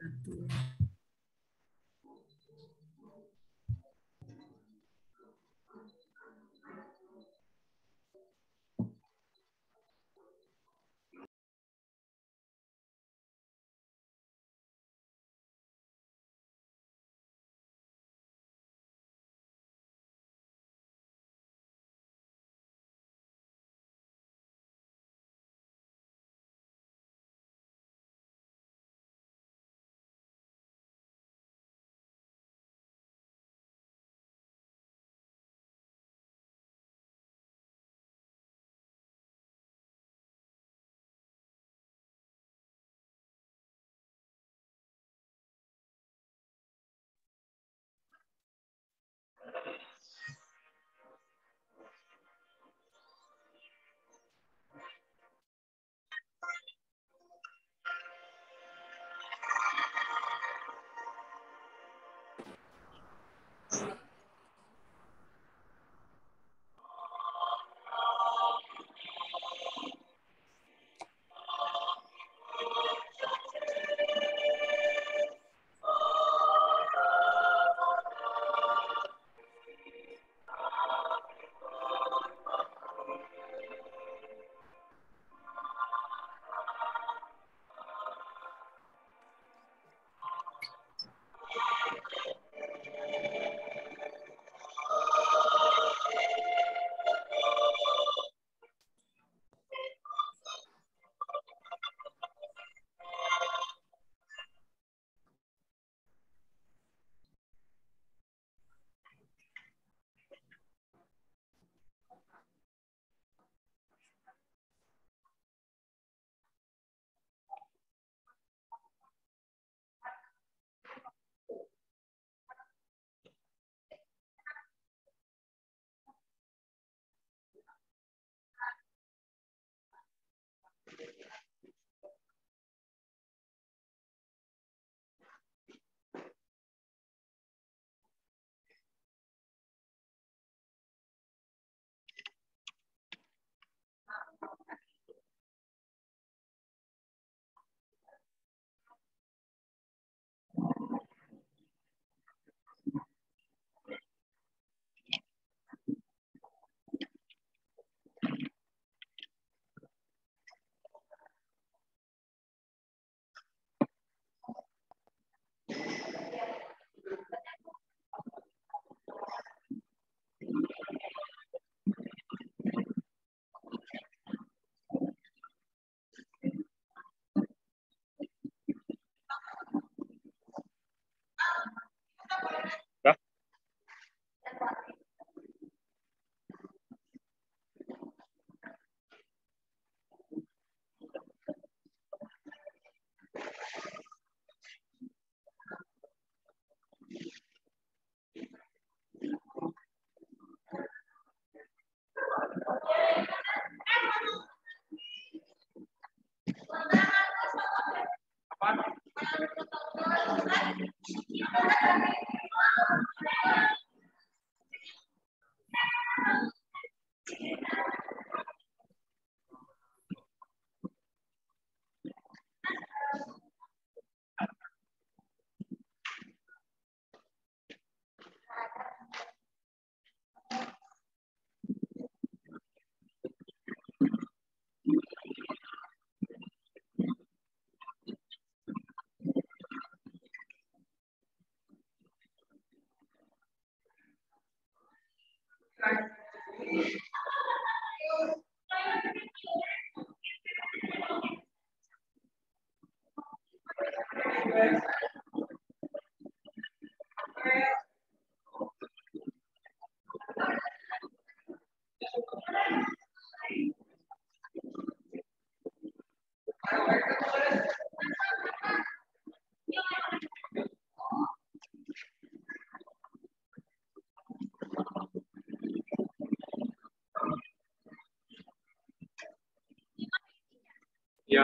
Ya,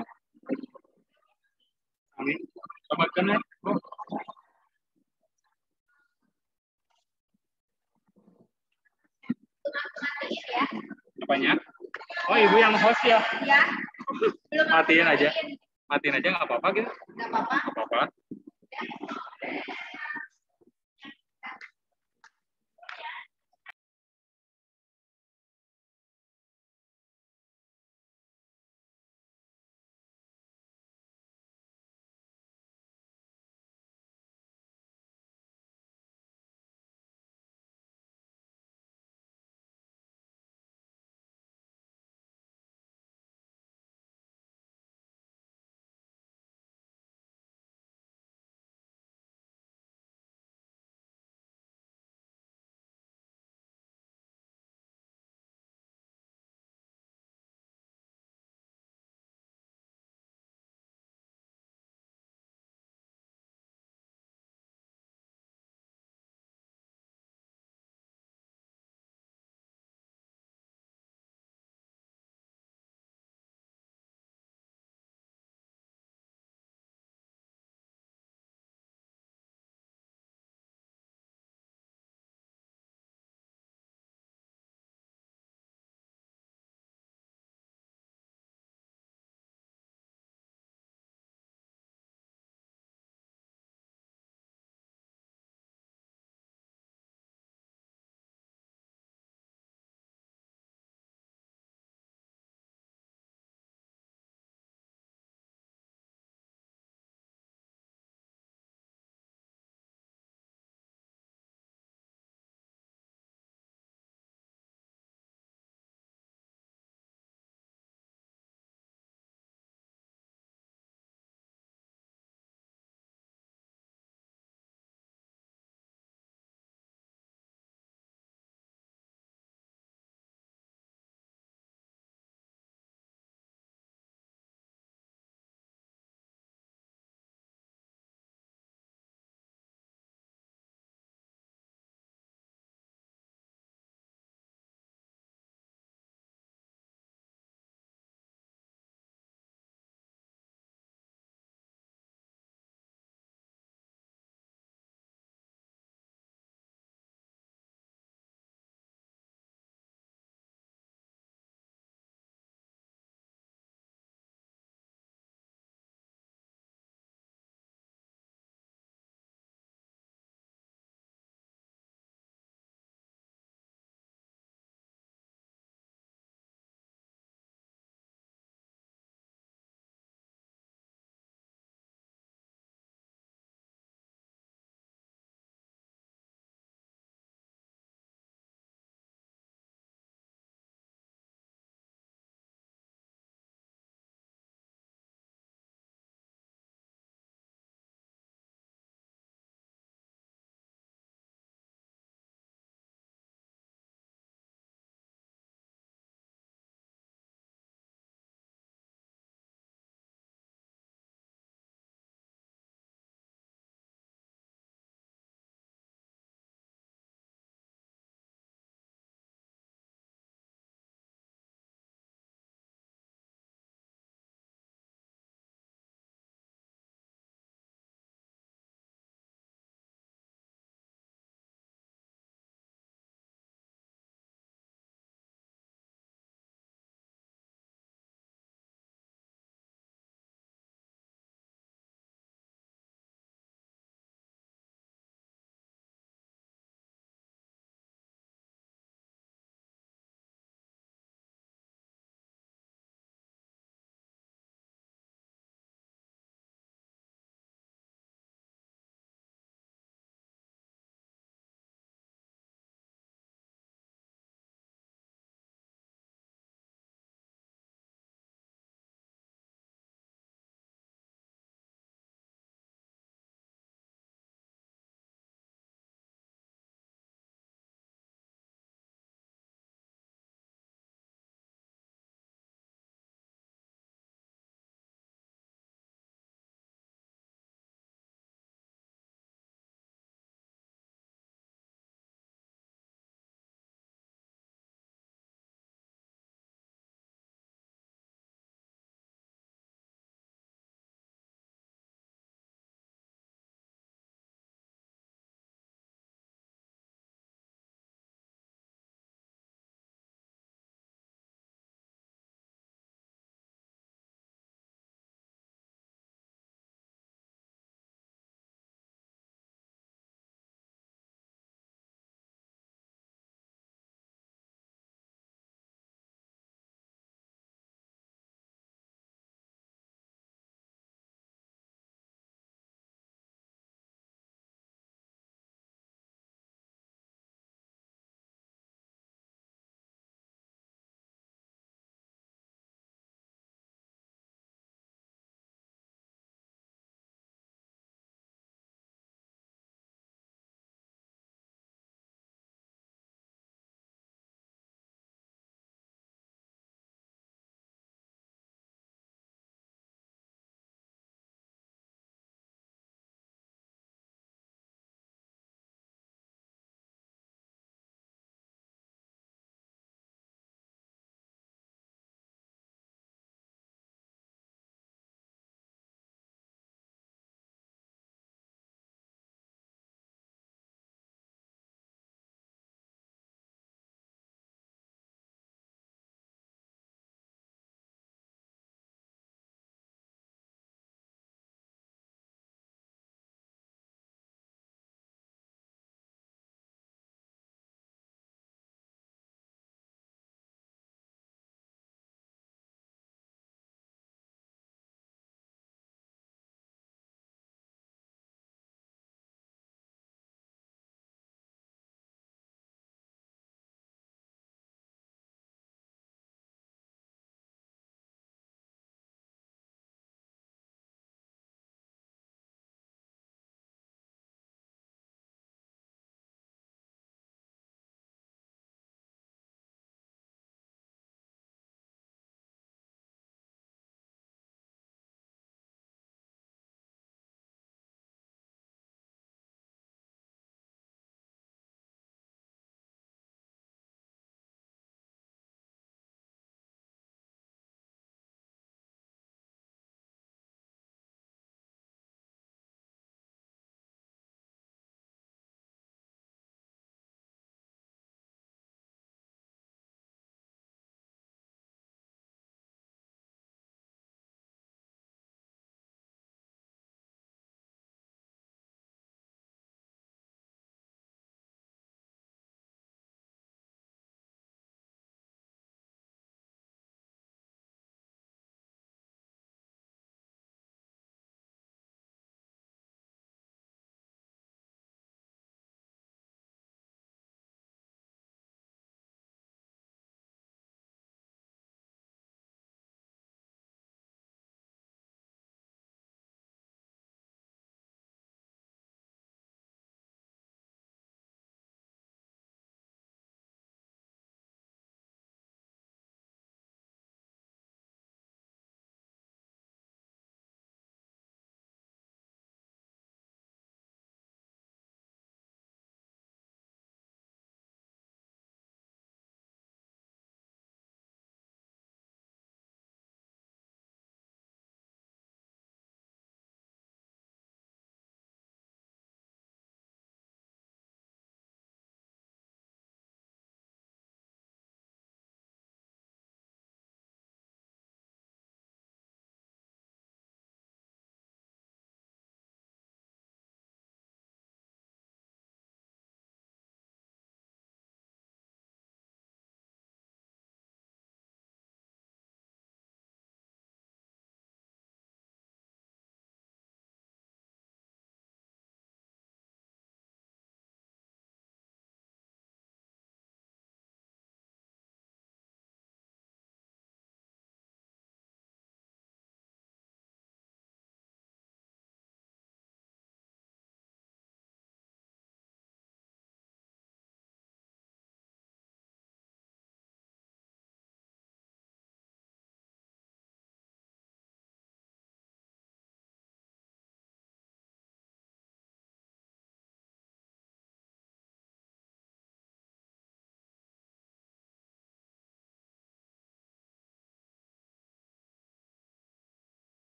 Kena. Apanya? Oh, ibu yang host ya? Ya. Matiin aja nggak apa-apa gitu. Nggak apa-apa. Nggak apa-apa.